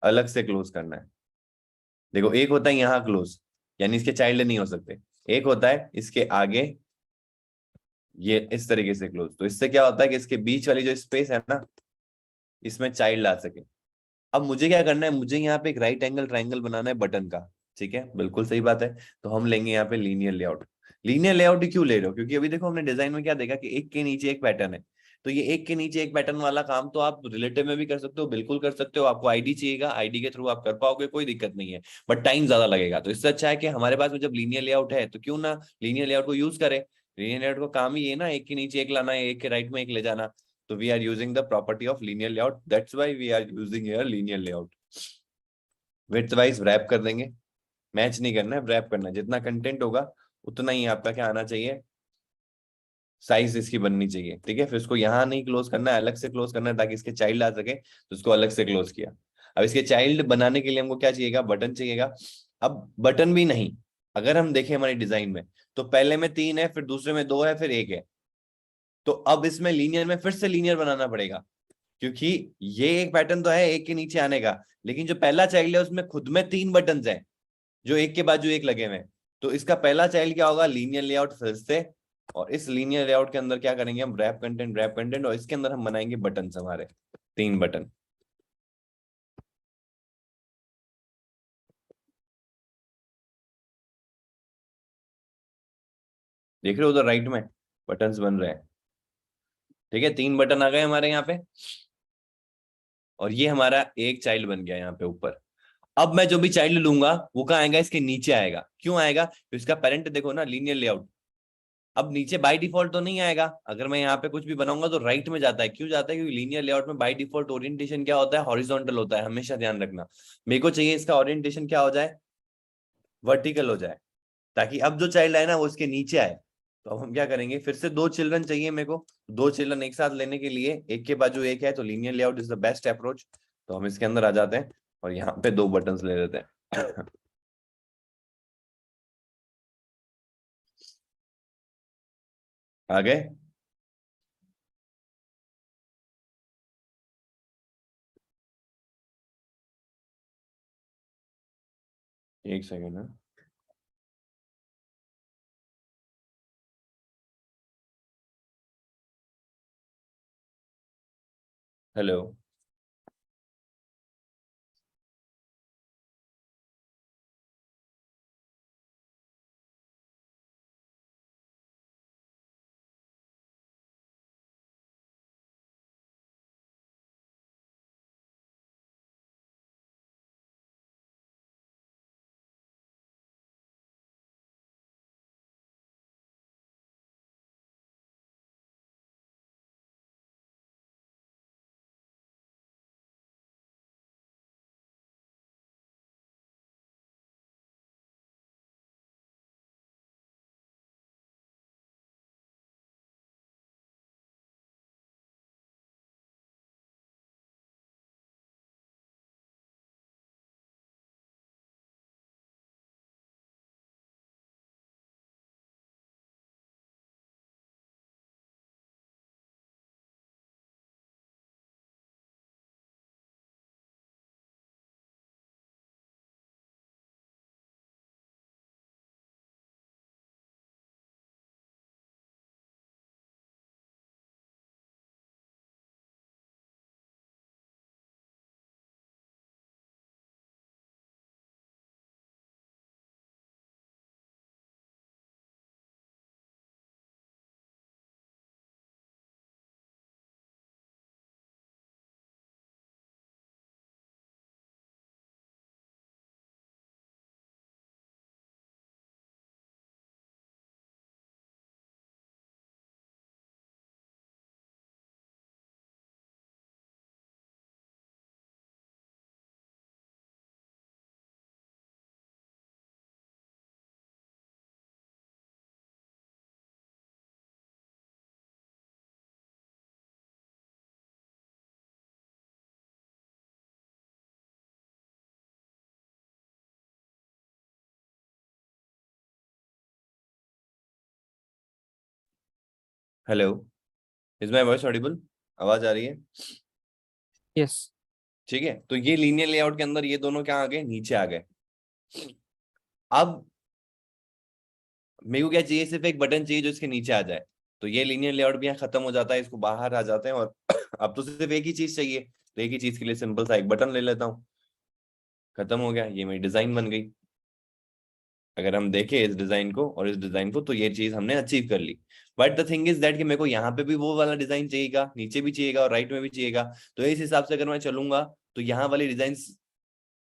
अलग से क्लोज करना है। देखो एक होता है यहाँ क्लोज, यानी इसके चाइल्ड नहीं हो सकते, एक होता है इसके आगे ये इस तरीके से क्लोज। तो इससे क्या होता है कि इसके बीच वाली जो स्पेस है ना, इसमें चाइल्ड आ सके। अब मुझे क्या करना है, मुझे यहाँ पे एक राइट एंगल ट्राइंगल बनाना है बटन का। ठीक है, बिल्कुल सही बात है। तो हम लेंगे यहाँ पे लीनियर लेआउट। लीनियर लेआउट क्यों ले रहे हो, क्योंकि अभी देखो हमने डिजाइन में क्या देखा कि एक के नीचे एक पैटर्न है। तो ये एक के नीचे एक पैटर्न वाला काम तो आप रिलेटिव में भी कर सकते हो, बिल्कुल कर सकते हो। आपको आईडी चाहिएगा, आईडी के थ्रू आप कर पाओगे, कोई दिक्कत नहीं है, बट टाइम ज्यादा लगेगा। तो इससे अच्छा है कि हमारे पास में जब लीनियर लेआउट है तो क्यों ना लीनियर लेआउट को यूज करें। लीनियर लेआउट का काम ही ये ना, एक के नीचे एक लाना है, एक के राइट में एक ले जाना। तो we are using the property of linear layout, that's why we are using here linear layout. Width wise wrap कर देंगे, मैच नहीं करना है, रैप करना है। जितना कंटेंट होगा उतना ही आपका क्या आना चाहिए, साइज इसकी बननी चाहिए, ठीक है। फिर इसको यहाँ नहीं क्लोज करना है, अलग से क्लोज करना है ताकि इसके चाइल्ड आ सके, तो इसको अलग से क्लोज किया। अब इसके चाइल्ड बनाने के लिए हमको क्या चाहिएगा, बटन चाहिएगा। अब बटन भी नहीं, अगर हम देखें हमारी डिजाइन में, तो पहले में 3 है, फिर दूसरे में 2 है, फिर 1 है। तो अब इसमें लीनियर में फिर से लीनियर बनाना पड़ेगा, क्योंकि ये एक पैटर्न तो है एक के नीचे आने का, लेकिन जो पहला चाइल्ड है उसमें खुद में 3 बटन हैं जो एक के बाजू एक लगे हुए हैं। तो इसका पहला चाइल्ड क्या होगा, लीनियर लेआउट फिर से। और इस लीनियर लेआउट के अंदर क्या करेंगे हम, रैप कंटेंट, और इसके अंदर हम बनाएंगे बटन, हमारे 3 बटन। देख रहे हो उधर राइट में बटन्स बन रहे हैं, ठीक है। 3 बटन आ गए हमारे यहाँ पे, और ये हमारा एक चाइल्ड बन गया यहाँ पे ऊपर। अब मैं जो भी चाइल्ड लूंगा वो कहाँ आएगा, इसके नीचे आएगा। क्यों आएगा, तो इसका पेरेंट देखो ना, लीनियर लेआउट। अब नीचे बाय डिफॉल्ट तो नहीं आएगा, अगर मैं यहाँ पे कुछ भी बनाऊंगा तो राइट में जाता है। क्यों जाता है, क्योंकि लीनियर लेआउट में बाय डिफॉल्ट ओरिएंटेशन क्या होता है, हॉरिजॉन्टल होता है, हमेशा ध्यान रखना। मेरे को चाहिए इसका ओरिएंटेशन क्या हो जाए, वर्टिकल हो जाए, ताकि अब जो चाइल्ड आए ना वो इसके नीचे आए। तो अब हम क्या करेंगे, फिर से 2 चिल्ड्रन चाहिए मेरे को। 2 चिल्ड्रन एक साथ लेने के लिए एक के बाजू एक है, तो linear layout is the best approach. तो हम इसके अंदर आ जाते हैं और यहाँ पे 2 बटन ले लेते हैं। आ गए, एक सेकेंड है। Hello, hello, is my voice Audible, आवाज आ रही है? यस। ठीक है, तो ये लीनियर लेआउट के अंदर ये दोनों क्या आ गए, नीचे आ गए। अब मेरे को क्या चाहिए, सिर्फ एक बटन चाहिए जो इसके नीचे आ जाए। तो ये लीनियर लेआउट भी यहाँ खत्म हो जाता है, इसको बाहर आ जाते हैं, और अब तो सिर्फ एक ही चीज चाहिए। तो एक ही चीज के लिए सिंपल सा एक बटन ले लेता हूँ, खत्म हो गया, ये मेरी डिजाइन बन गई। अगर हम देखें इस डिजाइन को और इस डिजाइन को, तो ये चीज हमने अचीव कर ली। But the thing is that कि मेरे को यहाँ पे भी वो वाला डिजाइन चाहिएगा, नीचे भी चाहिएगा और राइट में भी चाहिएगा। तो इस हिसाब से अगर मैं चलूंगा तो यहाँ वाली डिजाइन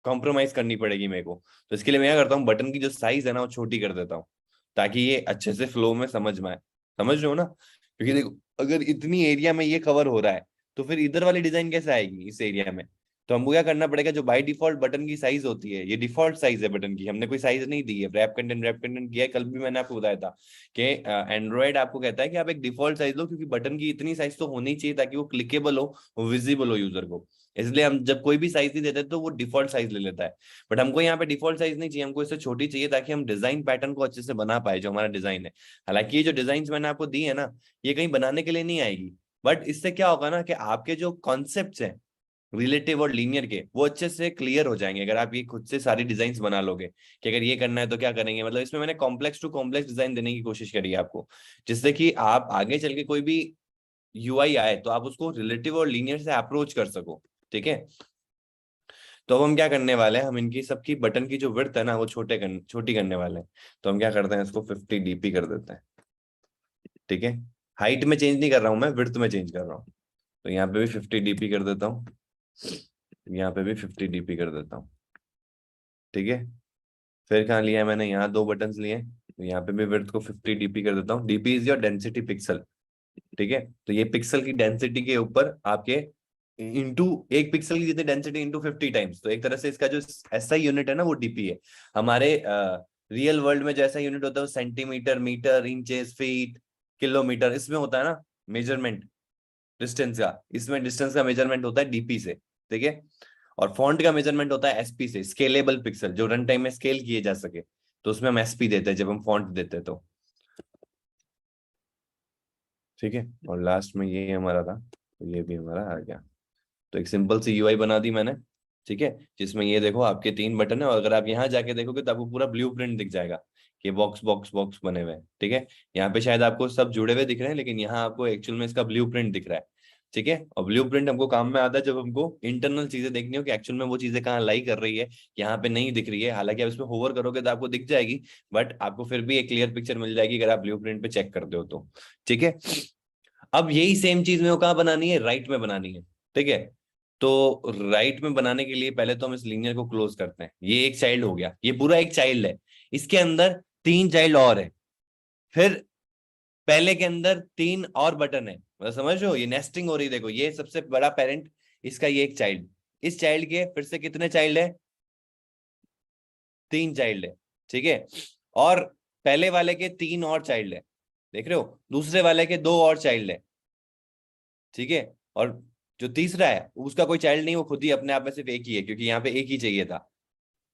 कॉम्प्रोमाइज करनी पड़ेगी मेरे को। तो इसके लिए मैं क्या करता हूँ, बटन की जो साइज है ना वो छोटी कर देता हूँ, ताकि ये अच्छे से फ्लो में समझ में आए। समझ रहे हो ना, क्योंकि देखो अगर इतनी एरिया में ये कवर हो रहा है तो फिर इधर वाली डिजाइन कैसे आएगी इस एरिया में। तो हमको क्या करना पड़ेगा, जो बाय डिफॉल्ट बटन की साइज होती है, ये डिफॉल्ट साइज है बटन की, हमने कोई साइज नहीं दी है। रैप कंटेंट किया है, कल भी मैंने आपको बताया था कि एंड्रॉयड आपको कहता है कि आप एक डिफॉल्ट साइज लो, क्योंकि बटन की इतनी साइज तो होनी चाहिए ताकि वो क्लिकेबल हो, विजिबल हो यूजर को। इसलिए हम जब कोई भी साइज नहीं देते तो वो डिफॉल्ट साइज ले लेता है। बट हमको यहाँ पे डिफॉल्ट साइज नहीं चाहिए, हमको इससे छोटी चाहिए ताकि हम डिजाइन पैटर्न को अच्छे से बना पाए जो हमारा डिजाइन है। हालांकि ये जो डिजाइन मैंने आपको दी है ना, ये कहीं बनाने के लिए नहीं आएगी, बट इससे क्या होगा ना कि आपके जो कॉन्सेप्ट्स हैं रिलेटिव और लीनियर के, वो अच्छे से क्लियर हो जाएंगे अगर आप ये खुद से सारी डिजाइन बना लोगे कि अगर ये करना है तो क्या करेंगे। मतलब इसमें मैंने कॉम्प्लेक्स टू कॉम्प्लेक्स डिजाइन देने की कोशिश करी है आपको, जिससे कि आप आगे चल के कोई भी यूआई आए तो आप उसको रिलेटिव और लीनियर से अप्रोच कर सको। ठीक है, तो अब हम क्या करने वाले हैं, हम इनकी सबकी बटन की जो विड्थ है ना वो छोटी करने वाले हैं। तो हम क्या करते हैं, इसको 50 डीपी कर देते हैं। ठीक है, हाइट में चेंज नहीं कर रहा हूं मैं, विड्थ में चेंज कर रहा हूँ। तो यहाँ पे भी 50 डीपी कर देता हूँ, यहाँ पे भी 50 डीपी कर देता हूँ। ठीक है, फिर कहाँ लिया है मैंने, यहाँ दो बटन्स लिए, तो यहाँ पे भी विड्थ को 50 डीपी कर देता हूँ। DP is your density pixel. ठीक है, तो ये पिक्सल की डेंसिटी के ऊपर आपके इंटू, एक पिक्सल की जितनी डेंसिटी इंटू 50 टाइम्स, तो एक तरह से इसका जो ऐसा यूनिट है ना वो डीपी है। हमारे रियल वर्ल्ड में जैसा यूनिट होता है वो centimetre, metre, inches, feet, kilometre, इसमें होता है ना मेजरमेंट डिस्टेंस का, इसमें डिस्टेंस का मेजरमेंट होता है डीपी से। ठीक है, और फॉन्ट का मेजरमेंट होता है एसपी से, स्केलेबल पिक्सल, जो रन टाइम में स्केल किए जा सके, तो उसमें हम एसपी देते हैं जब हम फॉन्ट देते हैं तो। ठीक है, और लास्ट में ये हमारा था, तो ये भी हमारा आ गया। तो एक सिंपल सी यूआई बना दी मैंने। ठीक है, जिसमें ये देखो आपके 3 बटन है, और अगर आप यहाँ जाके देखोगे तो आपको पूरा ब्लूप्रिंट दिख जाएगा कि बॉक्स बॉक्स बॉक्स बने हुए हैं। ठीक है, यहाँ पे शायद आपको सब जुड़े हुए दिख रहे हैं, लेकिन यहाँ आपको एक्चुअल में इसका ब्लूप्रिंट दिख रहा है। ठीक है, और ब्लूप्रिंट हमको काम में आता है जब हमको इंटरनल चीजें देखनी हो कि एक्चुअल में वो चीजें कहाँ लाई कर रही है, यहाँ पे नहीं दिख रही है। हालांकि आप इसमें होवर करोगे तो आपको दिख जाएगी, बट आपको फिर भी एक क्लियर पिक्चर मिल जाएगी अगर आप ब्लूप्रिंट पे चेक करते हो तो। ठीक है, अब यही सेम चीज में कहाँ बनानी है, राइट में बनानी है। ठीक है, तो राइट में बनाने के लिए पहले तो हम इस लीनियर को क्लोज करते हैं। ये एक चाइल्ड हो गया, ये पूरा एक चाइल्ड है, इसके अंदर 3 चाइल्ड और है, फिर पहले के अंदर 3 और बटन है। मतलब समझ रहे हो, ये नेस्टिंग हो रही है। देखो ये सबसे बड़ा पेरेंट, इसका ये एक चाइल्ड, इस चाइल्ड के फिर से कितने चाइल्ड है, 3 चाइल्ड है। ठीक है, और पहले वाले के 3 और चाइल्ड है, देख रहे हो, दूसरे वाले के 2 और चाइल्ड है। ठीक है, और जो तीसरा है उसका कोई चाइल्ड नहीं, वो खुद ही अपने आप में सिर्फ एक ही है, क्योंकि यहाँ पे एक ही चाहिए था।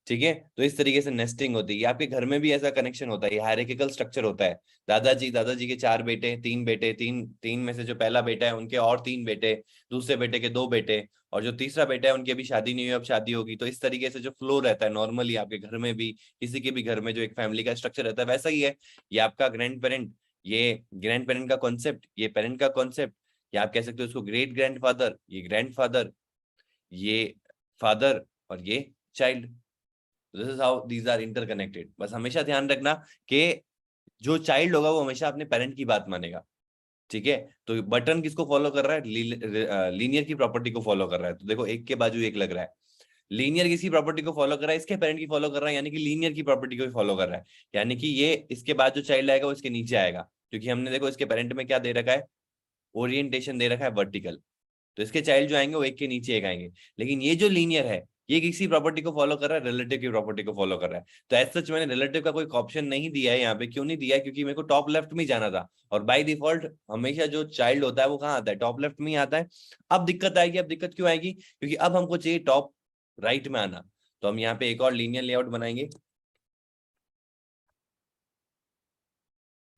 ठीक है, तो इस तरीके से नेस्टिंग होती है। आपके घर में भी ऐसा कनेक्शन होता है, ये हायरार्किकल स्ट्रक्चर होता है। दादाजी के 4 बेटे, 3 बेटे, तीन तीन में से जो पहला बेटा है उनके और 3 बेटे, दूसरे बेटे के 2 बेटे, और जो तीसरा बेटा है उनकी अभी शादी नहीं हुई, अब शादी होगी। तो इस तरीके से जो फ्लो रहता है नॉर्मली आपके घर में भी, किसी के भी घर में जो एक फैमिली का स्ट्रक्चर रहता है वैसा ही है। ये आपका ग्रैंड पेरेंट, ये ग्रैंड पेरेंट का कॉन्सेप्ट, ये पेरेंट का कॉन्सेप्ट, या आप कह सकते हो उसको ग्रेट ग्रैंडफादर, ये ग्रैंडफादर, ये फादर, और ये child. This is how these are interconnected. बस हमेशा ध्यान रखना कि जो चाइल्ड होगा वो हमेशा अपने पेरेंट की बात मानेगा। ठीक है, तो बटन किसको फॉलो कर रहा है, लीनियर की प्रॉपर्टी को फॉलो कर रहा है। तो देखो एक के बाजू एक लग रहा है, लीनियर किसी प्रॉपर्टी को फॉलो कर रहा है, इसके पेरेंट की फॉलो कर रहा है, यानी कि लीनियर की प्रॉपर्टी को भी फॉलो कर रहा है। यानी कि ये इसके बाद जो चाइल्ड आएगा वो इसके नीचे आएगा, क्योंकि हमने देखो इसके पेरेंट में क्या दे रखा है, ओरिएंटेशन दे रखा है वर्टिकल। तो इसके चाइल्ड जो आएंगे वो एक के नीचे एक आएंगे। लेकिन ये जो लीनियर है ये किसी प्रॉपर्टी को फॉलो कर रहा है, रिलेटिव की प्रॉपर्टी को फॉलो कर रहा है। तो एज सच मैंने रिलेटिव का कोई ऑप्शन नहीं दिया है यहाँ पे। क्यों नहीं दिया है, क्योंकि मेरे को टॉप लेफ्ट में ही जाना था, और बाय डिफॉल्ट हमेशा जो चाइल्ड होता है वो कहाँ आता है, टॉप लेफ्ट में ही आता है। अब दिक्कत आएगी, अब दिक्कत क्यों आएगी, क्योंकि अब हमको चाहिए टॉप राइट में आना। तो हम यहाँ पे एक और लीनियर लेआउट बनाएंगे,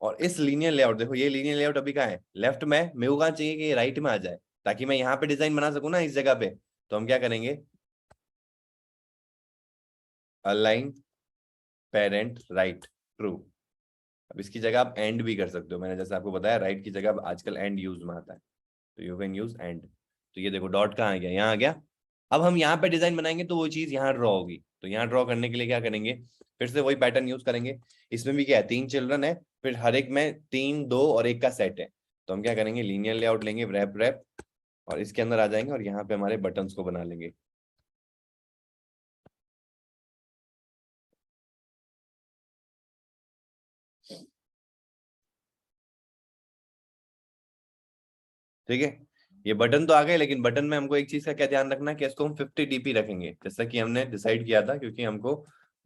और इस लीनियर लेआउट, देखो ये लीनियर लेआउट अभी कहाँ है, लेफ्ट में। मेरे को कहाँ चाहिए कि ये राइट में आ जाए, ताकि मैं यहाँ पे डिजाइन बना सकूँ ना इस जगह पे। तो हम क्या करेंगे, अलाइन पेरेंट राइट ट्रू। अब इसकी जगह आप एंड भी कर सकते हो, मैंने जैसे आपको बताया राइट की जगह अब आजकल एंड यूज में आता है, तो यू कैन यूज एंड। तो ये देखो डॉट कहाँ आ गया, यहाँ आ गया। अब हम यहाँ पे डिजाइन बनाएंगे तो वो चीज यहाँ ड्रॉ होगी। तो यहाँ ड्रॉ करने के लिए क्या करेंगे, फिर से वही पैटर्न यूज करेंगे। इसमें भी क्या है, 3 चिल्ड्रन है, फिर हर एक में 3, 2 और 1 का सेट है। तो हम क्या करेंगे, लीनियर लेआउट लेंगे, रैप रैप, और इसके अंदर आ जाएंगे और यहाँ पे हमारे बटन्स को बना लेंगे। ठीक है, ये बटन तो आ गए, लेकिन बटन में हमको एक चीज का क्या ध्यान रखना है कि इसको हम 50 dp रखेंगे, जैसा कि हमने डिसाइड किया था, क्योंकि हमको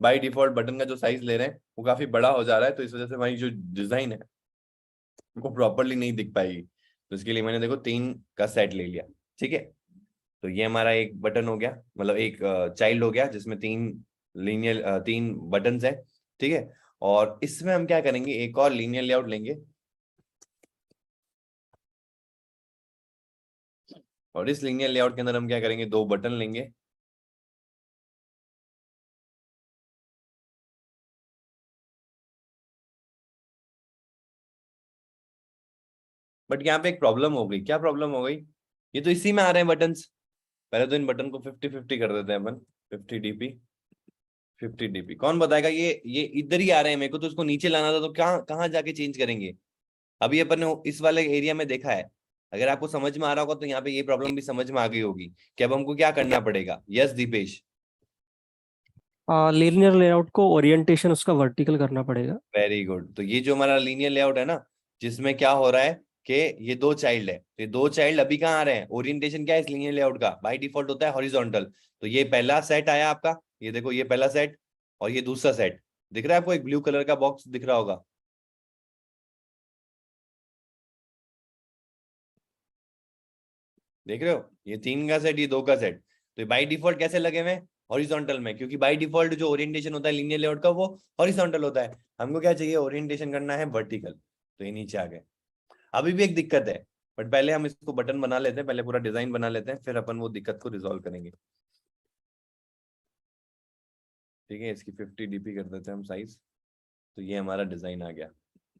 बाय डिफॉल्ट बटन का जो साइज ले रहे हैं वो काफी बड़ा हो जा रहा है, तो इस वजह से हमारी जो डिजाइन है वो प्रॉपरली नहीं दिख पाएगी। तो इसके लिए मैंने देखो 3 का सेट ले लिया। ठीक है, तो ये हमारा एक बटन हो गया, मतलब एक चाइल्ड हो गया जिसमें 3 बटन्स है। ठीक है, और इसमें हम क्या करेंगे, एक और लीनियर लेआउट लेंगे, और इस लीनियर लेआउट के अंदर हम क्या करेंगे, 2 बटन लेंगे। बट यहाँ पे एक प्रॉब्लम हो गई। क्या प्रॉब्लम हो गई, ये तो इसी में आ रहे हैं बटन्स। पहले तो इन बटन को 50-50 कर देते हैं अपन, 50 dp 50 dp। कौन बताएगा, ये इधर ही आ रहे हैं, मेरे को तो इसको नीचे लाना था, तो कहाँ कहाँ जाके चेंज करेंगे। अभी अपन ने इस वाले एरिया में देखा है। अगर आपको समझ में आ रहा होगा तो यहाँ पे ये प्रॉब्लम भी समझ में आ गई होगी कि अब हमको क्या करना पड़ेगा। यस दीपेश, लीनियर लेआउट को ओरिएंटेशन उसका वर्टिकल करना पड़ेगा। Very good. तो ये जो हमारा लीनियर लेआउट है ना, जिसमें क्या हो रहा है कि ये 2 चाइल्ड है, तो ये 2 चाइल्ड अभी कहाँ आ रहे हैं, ओरिएंटेशन क्या है इस लीनियर लेआउट का, बाय डिफॉल्ट होता है हॉरिजॉन्टल। तो ये पहला सेट आया आपका, ये देखो ये पहला सेट, और ये दूसरा सेट दिख रहा है आपको, एक ब्लू कलर का बॉक्स दिख रहा होगा। देख रहे हो, ये 3 का सेट, ये 2 का सेट। तो बाय डिफॉल्ट कैसे लगे हुए हैं, हॉरिजॉन्टल में, क्योंकि बाय डिफॉल्ट जो ओरिएंटेशन होता है लीनियर लेआउट का वो हॉरिजॉन्टल होता है। हमको क्या चाहिए, ओरिएंटेशन करना है वर्टिकल, तो ये नीचे आ गए। अभी भी एक दिक्कत है, बट पहले हम इसको बटन बना लेते हैं, पहले पूरा डिजाइन बना लेते हैं, फिर अपन वो दिक्कत को रिजॉल्व करेंगे। ठीक है, इसकी 50 dp कर देते हैं हम साइज। तो ये हमारा डिजाइन आ गया।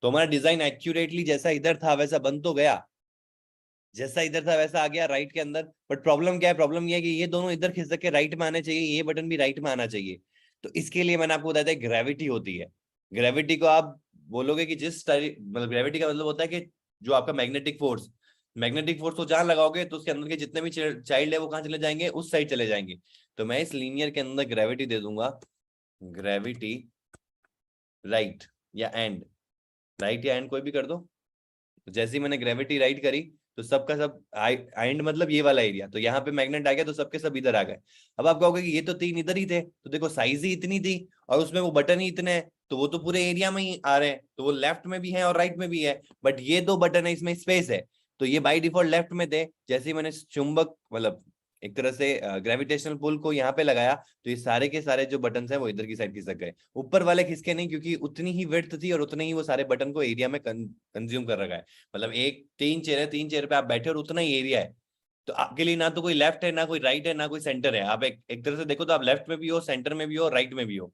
तो हमारा डिजाइन एक्यूरेटली जैसा इधर था वैसा बन तो गया, जैसा इधर था वैसा आ गया राइट के अंदर। बट प्रॉब्लम क्या है, प्रॉब्लम ये है कि ये दोनों इधर खिसक के राइट में आने चाहिए, ये बटन भी राइट में आना चाहिए। तो इसके लिए मैंने आपको बताया था ग्रेविटी होती है। ग्रेविटी को आप बोलोगे कि मतलब ग्रेविटी का मतलब होता है कि जो आपका मैग्नेटिक फोर्स को जहां लगाओगे तो उसके अंदर के जितने भी चाइल्ड है वो कहाँ चले जाएंगे, उस साइड चले जाएंगे। तो मैं इस लीनियर के अंदर ग्रेविटी दे दूंगा, ग्रेविटी राइट या एंड, राइट या एंड कोई भी कर दो। तो जैसे ही मैंने ग्रेविटी राइट करी तो सबका सब एंड मतलब ये वाला एरिया, तो यहाँ पे मैग्नेट आ गया तो सबके सब इधर आ गए। अब आप कहोगे कि ये तो 3 इधर ही थे, तो देखो साइज ही इतनी थी और उसमें वो बटन ही इतने हैं, तो वो तो पूरे एरिया में ही आ रहे हैं, तो वो लेफ्ट में भी है और राइट में भी है। बट ये 2 बटन है, इसमें स्पेस है, तो ये बाय डिफॉल्ट लेफ्ट में थे। जैसे ही मैंने चुंबक मतलब एक तरह से ग्रेविटेशनल पुल को यहाँ पे लगाया, तो ये सारे के सारे जो बटन है वो इधर की साइड खिसक गए। ऊपर वाले खिसके नहीं, क्योंकि उतनी ही विड्थ थी और उतने ही वो सारे बटन को एरिया में कंज्यूम कर रखा है। मतलब एक 3 चेयर पे आप बैठे और उतना ही एरिया है। तो आपके लिए ना तो कोई लेफ्ट है, ना कोई राइट है, ना कोई सेंटर है। आप एक तरह से देखो तो आप लेफ्ट में भी हो, सेंटर में भी हो, राइट में भी हो।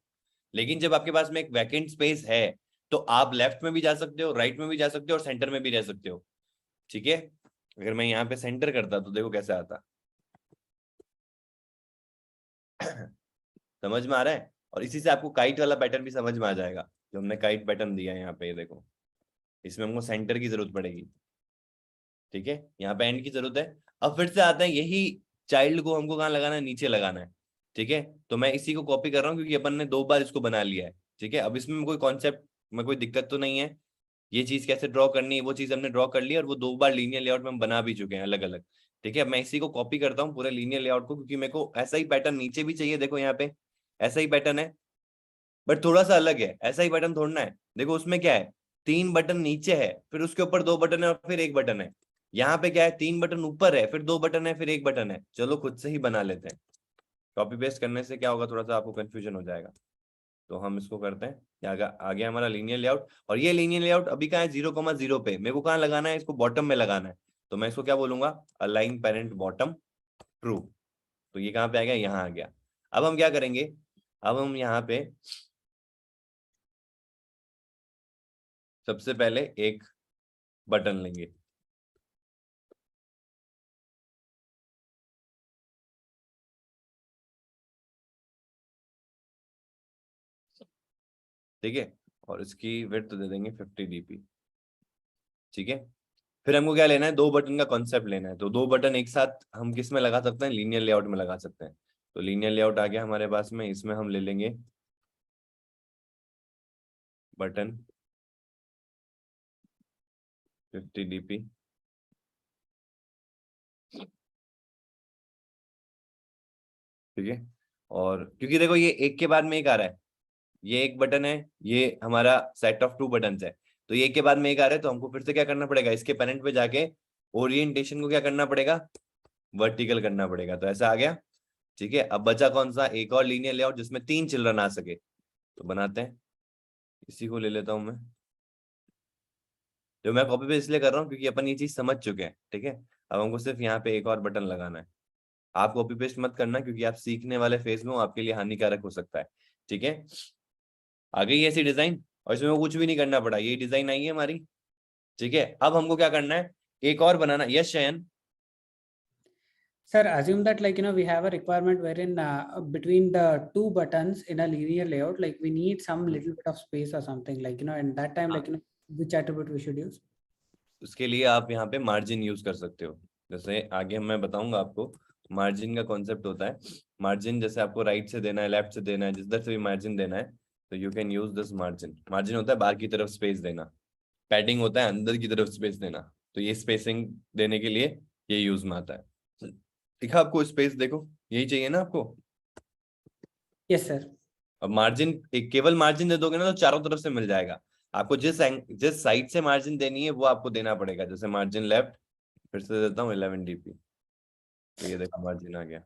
लेकिन जब आपके पास में एक वैकेंट स्पेस है, तो आप लेफ्ट में भी जा सकते हो, राइट में भी जा सकते हो और सेंटर में भी रह सकते हो। ठीक है, अगर मैं यहाँ पे सेंटर करता तो देखो कैसे आता। समझ में आ रहा है, और इसी से आपको काइट वाला पैटर्न भी समझ में आ जाएगा, जो हमने काइट पैटर्न दिया है यहाँ पे। ये देखो, इसमें हमको सेंटर की जरूरत पड़ेगी। ठीक है, यहाँ पे एंड की जरूरत है। अब फिर से आते हैं, यही चाइल्ड को हमको कहाँ लगाना है, नीचे लगाना है। ठीक है, तो मैं इसी को कॉपी कर रहा हूँ क्योंकि अपन ने 2 बार इसको बना लिया है। ठीक है, अब इसमें कोई कॉन्सेप्ट में कोई दिक्कत तो नहीं है। ये चीज कैसे ड्रॉ करनी है वो चीज हमने ड्रॉ कर ली, और वो 2 बार लीनियर लेआउट में हम बना भी चुके हैं अलग अलग। ठीक है, अब मैं इसी को कॉपी करता हूँ पूरे लीनियर लेआउट को, क्योंकि मेरे को ऐसा ही पैटर्न नीचे भी चाहिए। देखो यहाँ पे ऐसा ही पैटर्न है, बट थोड़ा सा अलग है। ऐसा ही पैटर्न थोड़ना है, देखो उसमें क्या है, 3 बटन नीचे है, फिर उसके ऊपर 2 बटन है और फिर 1 बटन है। यहाँ पे क्या है, 3 बटन ऊपर है, फिर 2 बटन है, फिर 1 बटन है। चलो खुद से ही बना लेते हैं। कॉपी पेस्ट करने से क्या होगा, थोड़ा सा आपको कंफ्यूजन हो जाएगा। तो हम इसको करते हैं, आ गया हमारा लीनियर लेआउट। और ये लीनियर लेआउट अभी कहाँ है, 0,0 पे। मेरे को कहाँ लगाना है, इसको बॉटम में लगाना है। तो मैं इसको क्या बोलूंगा, अलाइन पेरेंट बॉटम ट्रू। तो ये कहाँ पे आ गया, यहाँ आ गया। अब हम क्या करेंगे, अब हम यहाँ पे सबसे पहले एक बटन लेंगे। ठीक है, और इसकी विड्थ दे देंगे 50 dp। ठीक है, फिर हमको क्या लेना है, 2 बटन का कॉन्सेप्ट लेना है। तो 2 बटन एक साथ हम किस में लगा सकते हैं, लीनियर लेआउट में लगा सकते हैं। तो लीनियर लेआउट आ गया हमारे पास में, इसमें हम ले लेंगे बटन 50 dp। ठीक है। और क्योंकि देखो ये एक के बाद में एक आ रहा है, ये एक बटन है, ये हमारा सेट ऑफ 2 बटन्स है, तो ये एक के बाद में एक आ रहा है, तो हमको फिर से क्या करना पड़ेगा, इसके पेरेंट पे जाके ओरिएंटेशन को क्या करना पड़ेगा, वर्टिकल करना पड़ेगा। तो ऐसा आ गया। ठीक है, अब बचा कौन सा, एक और लीनियर लेआउट जिसमें 3 चिल्ड्रन आ सके, तो बनाते हैं। इसी को ले लेता हूं मैं, जो मैं कॉपी पेस्ट इसलिए कर रहा हूँ क्योंकि अपन ये चीज समझ चुके हैं। ठीक है, अब हमको सिर्फ यहाँ पे एक और बटन लगाना है। आप कॉपी पेस्ट मत करना क्योंकि आप सीखने वाले फेज में हो, आपके लिए हानिकारक हो सकता है। ठीक है, आ गई ऐसी डिजाइन, और इसमें कुछ भी नहीं करना पड़ा, ये डिजाइन आई है हमारी। ठीक है, अब हमको क्या करना है, एक और बनाना। यस शयन। Sir, assume that like we have a requirement wherein between the 2 buttons in a linear layout, like we need some little bit of space or something, like and that time like which attribute we should use? उसके लिए आप यहाँ पे margin use कर सकते हो। जैसे आगे मैं बताऊंगा आपको मार्जिन का कॉन्सेप्ट होता है। मार्जिन जैसे आपको राइट से देना है, लेफ्ट से देना है, जिधर से भी मार्जिन देना है, तो you can use this margin. Margin होता है बाहर की तरफ स्पेस देना, पैडिंग होता है अंदर की तरफ स्पेस देना। तो ये स्पेसिंग देने के लिए ये यूज में आता है। दिखा आपको स्पेस, देखो यही चाहिए ना आपको। Yes, sir. अब मार्जिन, एक केवल मार्जिन दे दोगे ना तो चारों तरफ से मिल जाएगा। आपको जिस साइड से मार्जिन देनी है वो आपको देना पड़ेगा। जैसे मार्जिन लेफ्ट, फिर से देता हूँ 11 dp, तो ये देखो मार्जिन आ गया।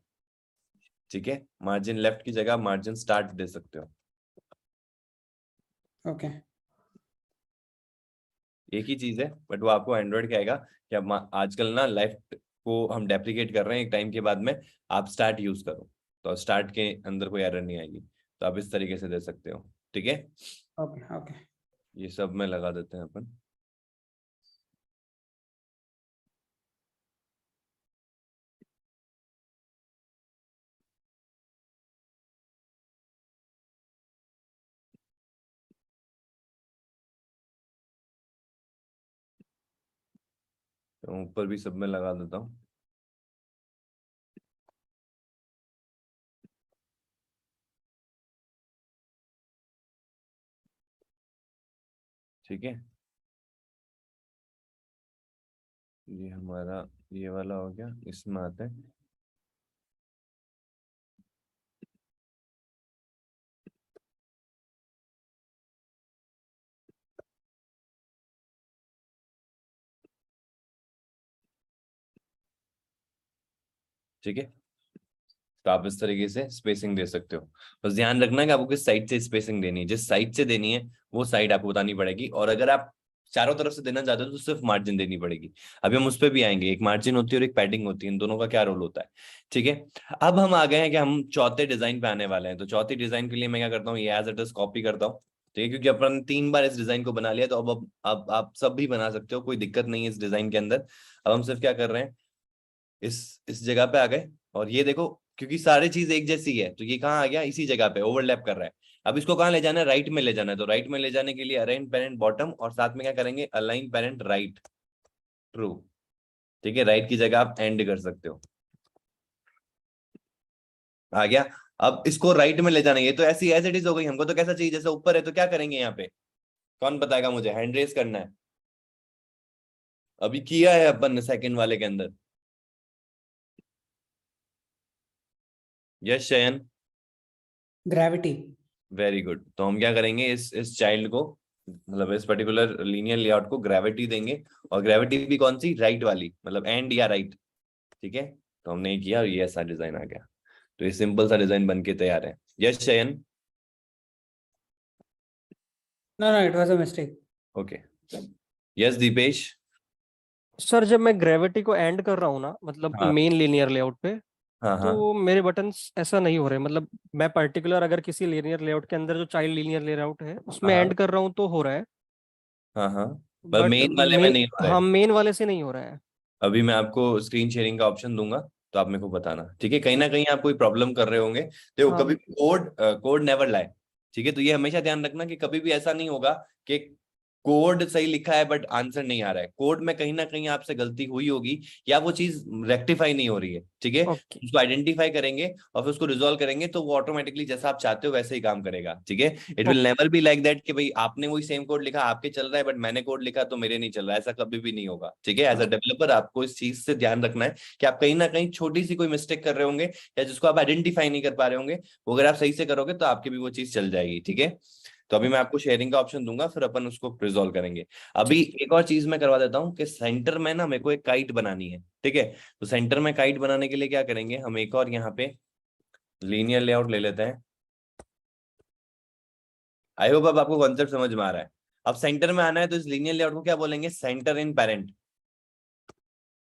ठीक है, मार्जिन लेफ्ट की जगह मार्जिन स्टार्ट दे सकते हो। Okay. एक ही चीज है, बट वो आपको एंड्रॉइड का आएगा कि अब आजकल ना लेफ्ट को हम डेप्लीकेट कर रहे हैं, एक टाइम के बाद में आप स्टार्ट यूज करो तो स्टार्ट के अंदर कोई एरर नहीं आएगी। तो आप इस तरीके से दे सकते हो। ठीक है, Okay. Okay. ये सब में लगा देते हैं अपन। तो ऊपर भी सब में लगा देता हूँ। ठीक है, ये हमारा ये वाला हो गया। इसमें आते हैं, ठीक है। तो आप इस तरीके से स्पेसिंग दे सकते हो। बस ध्यान रखना कि आपको किस साइड से स्पेसिंग देनी है, जिस साइड से देनी है वो साइड आपको बतानी पड़ेगी। और अगर आप चारों तरफ से देना चाहते हो तो सिर्फ मार्जिन देनी पड़ेगी। अभी हम उस पर भी आएंगे, एक मार्जिन होती है और एक पैडिंग होती है, इन दोनों का क्या रोल होता है। ठीक है, अब हम आ गए हैं कि हम चौथे डिजाइन पे आने वाले हैं। तो चौथे डिजाइन के लिए मैं क्या करता हूँ, ये एज इट इज कॉपी करता हूँ। ठीक है, क्योंकि अपन 3 बार इस डिजाइन को बना लिया, तो अब आप सब भी बना सकते हो, कोई दिक्कत नहीं है इस डिजाइन के अंदर। अब हम सिर्फ क्या कर रहे हैं, इस जगह पे आ गए, और ये देखो क्योंकि सारी चीज एक जैसी है तो ये कहाँ आ गया, इसी जगह पे ओवरलैप कर रहा है। अब इसको कहाँ ले जाना है, राइट में ले जाना है। तो राइट में ले जाने के लिए अलाइन पेरेंट बॉटम, और साथ में क्या करेंगे, अलाइन पेरेंट राइट, ट्रू। ठीक है, राइट की जगह आप एंड कर सकते हो। आ गया। अब इसको राइट में ले जाना है, ये तो ऐसी एज इट इज हो गई। हमको तो कैसा चाहिए, जैसे ऊपर है, तो क्या करेंगे यहाँ पे, कौन बताएगा मुझे, हैंड रेस करना है। अभी किया है अपन ने सेकंड वाले के अंदर। यस शयन, Gravity. Very good. तो हम क्या करेंगे, इस चाइल्ड को, मतलब इस पर्टिकुलर लीनियर लेआउट को ग्रेविटी देंगे। और ग्रेविटी भी कौन सी, राइट वाली, मतलब एंड या राइट। ठीक है, तो हमने ये किया और ये ऐसा डिजाइन आ गया। तो ये सिंपल सा डिजाइन बन के तैयार है। यस शयन। No, no, it was a mistake. Okay, yes Deepesh. Sir जब मैं ग्रेविटी को एंड कर रहा हूँ ना, मतलब हाँ मेन लीनियर लेआउट पे, हाँ हाँ तो मेरे बटन्स ऐसा नहीं हो रहे। मतलब मैं पर्टिकुलर अगर किसी लीनियर लेआउट के अंदर जो चाइल्ड लीनियर लेआउट है उसमें हाँ एंड कर रहा हूँ तो हो रहा है, हाँ हाँ, पर बट मेन वाले में नहीं हो रहा है। हाँ मेन वाले से नहीं हो रहा है। अभी मैं आपको स्क्रीन शेयरिंग का ऑप्शन दूंगा, तो आप मेरे को बताना। ठीक है, कहीं ना कहीं आप कोई प्रॉब्लम कर रहे होंगे, तो हाँ कभी कोड नेवर लाए। ठीक है, तो ये हमेशा ध्यान रखना कि कभी भी ऐसा नहीं होगा कि कोड सही लिखा है बट आंसर नहीं आ रहा है, कोड में कहीं ना कहीं आपसे गलती हुई होगी या वो चीज रेक्टिफाई नहीं हो रही है, ठीक है। ओके उसको आइडेंटिफाई करेंगे और फिर उसको रिजॉल्व करेंगे तो वो ऑटोमेटिकली जैसा आप चाहते हो वैसे ही काम करेगा, ठीक है। It will never be like that कि भाई आपने वही सेम कोड लिखा आपके चल रहा है बट मैंने कोड लिखा तो मेरे नहीं चल रहा है, ऐसा कभी भी नहीं होगा, ठीक है। एज अ डेवलपर आपको इस चीज से ध्यान रखना है कि आप कहीं ना कहीं छोटी सी कोई मिस्टेक कर रहे होंगे या जिसको आप आइडेंटिफाई नहीं कर पा रहे होंगे, वो अगर आप सही से करोगे तो आपकी भी वो चीज चल जाएगी, ठीक है। तो अभी मैं आपको शेयरिंग का ऑप्शन दूंगा, फिर अपन उसको रिजॉल्व करेंगे। अभी एक और चीज मैं करवा देता हूँ कि सेंटर में ना मेरे को एक काइट बनानी है, ठीक है। तो सेंटर में काइट बनाने के लिए क्या करेंगे, हम एक और यहाँ पे लीनियर लेआउट ले लेते हैं। आई होप अब आपको कॉन्सेप्ट समझ में आ रहा है। अब सेंटर में आना है तो इस लीनियर लेआउट को क्या बोलेंगे, सेंटर इन पेरेंट।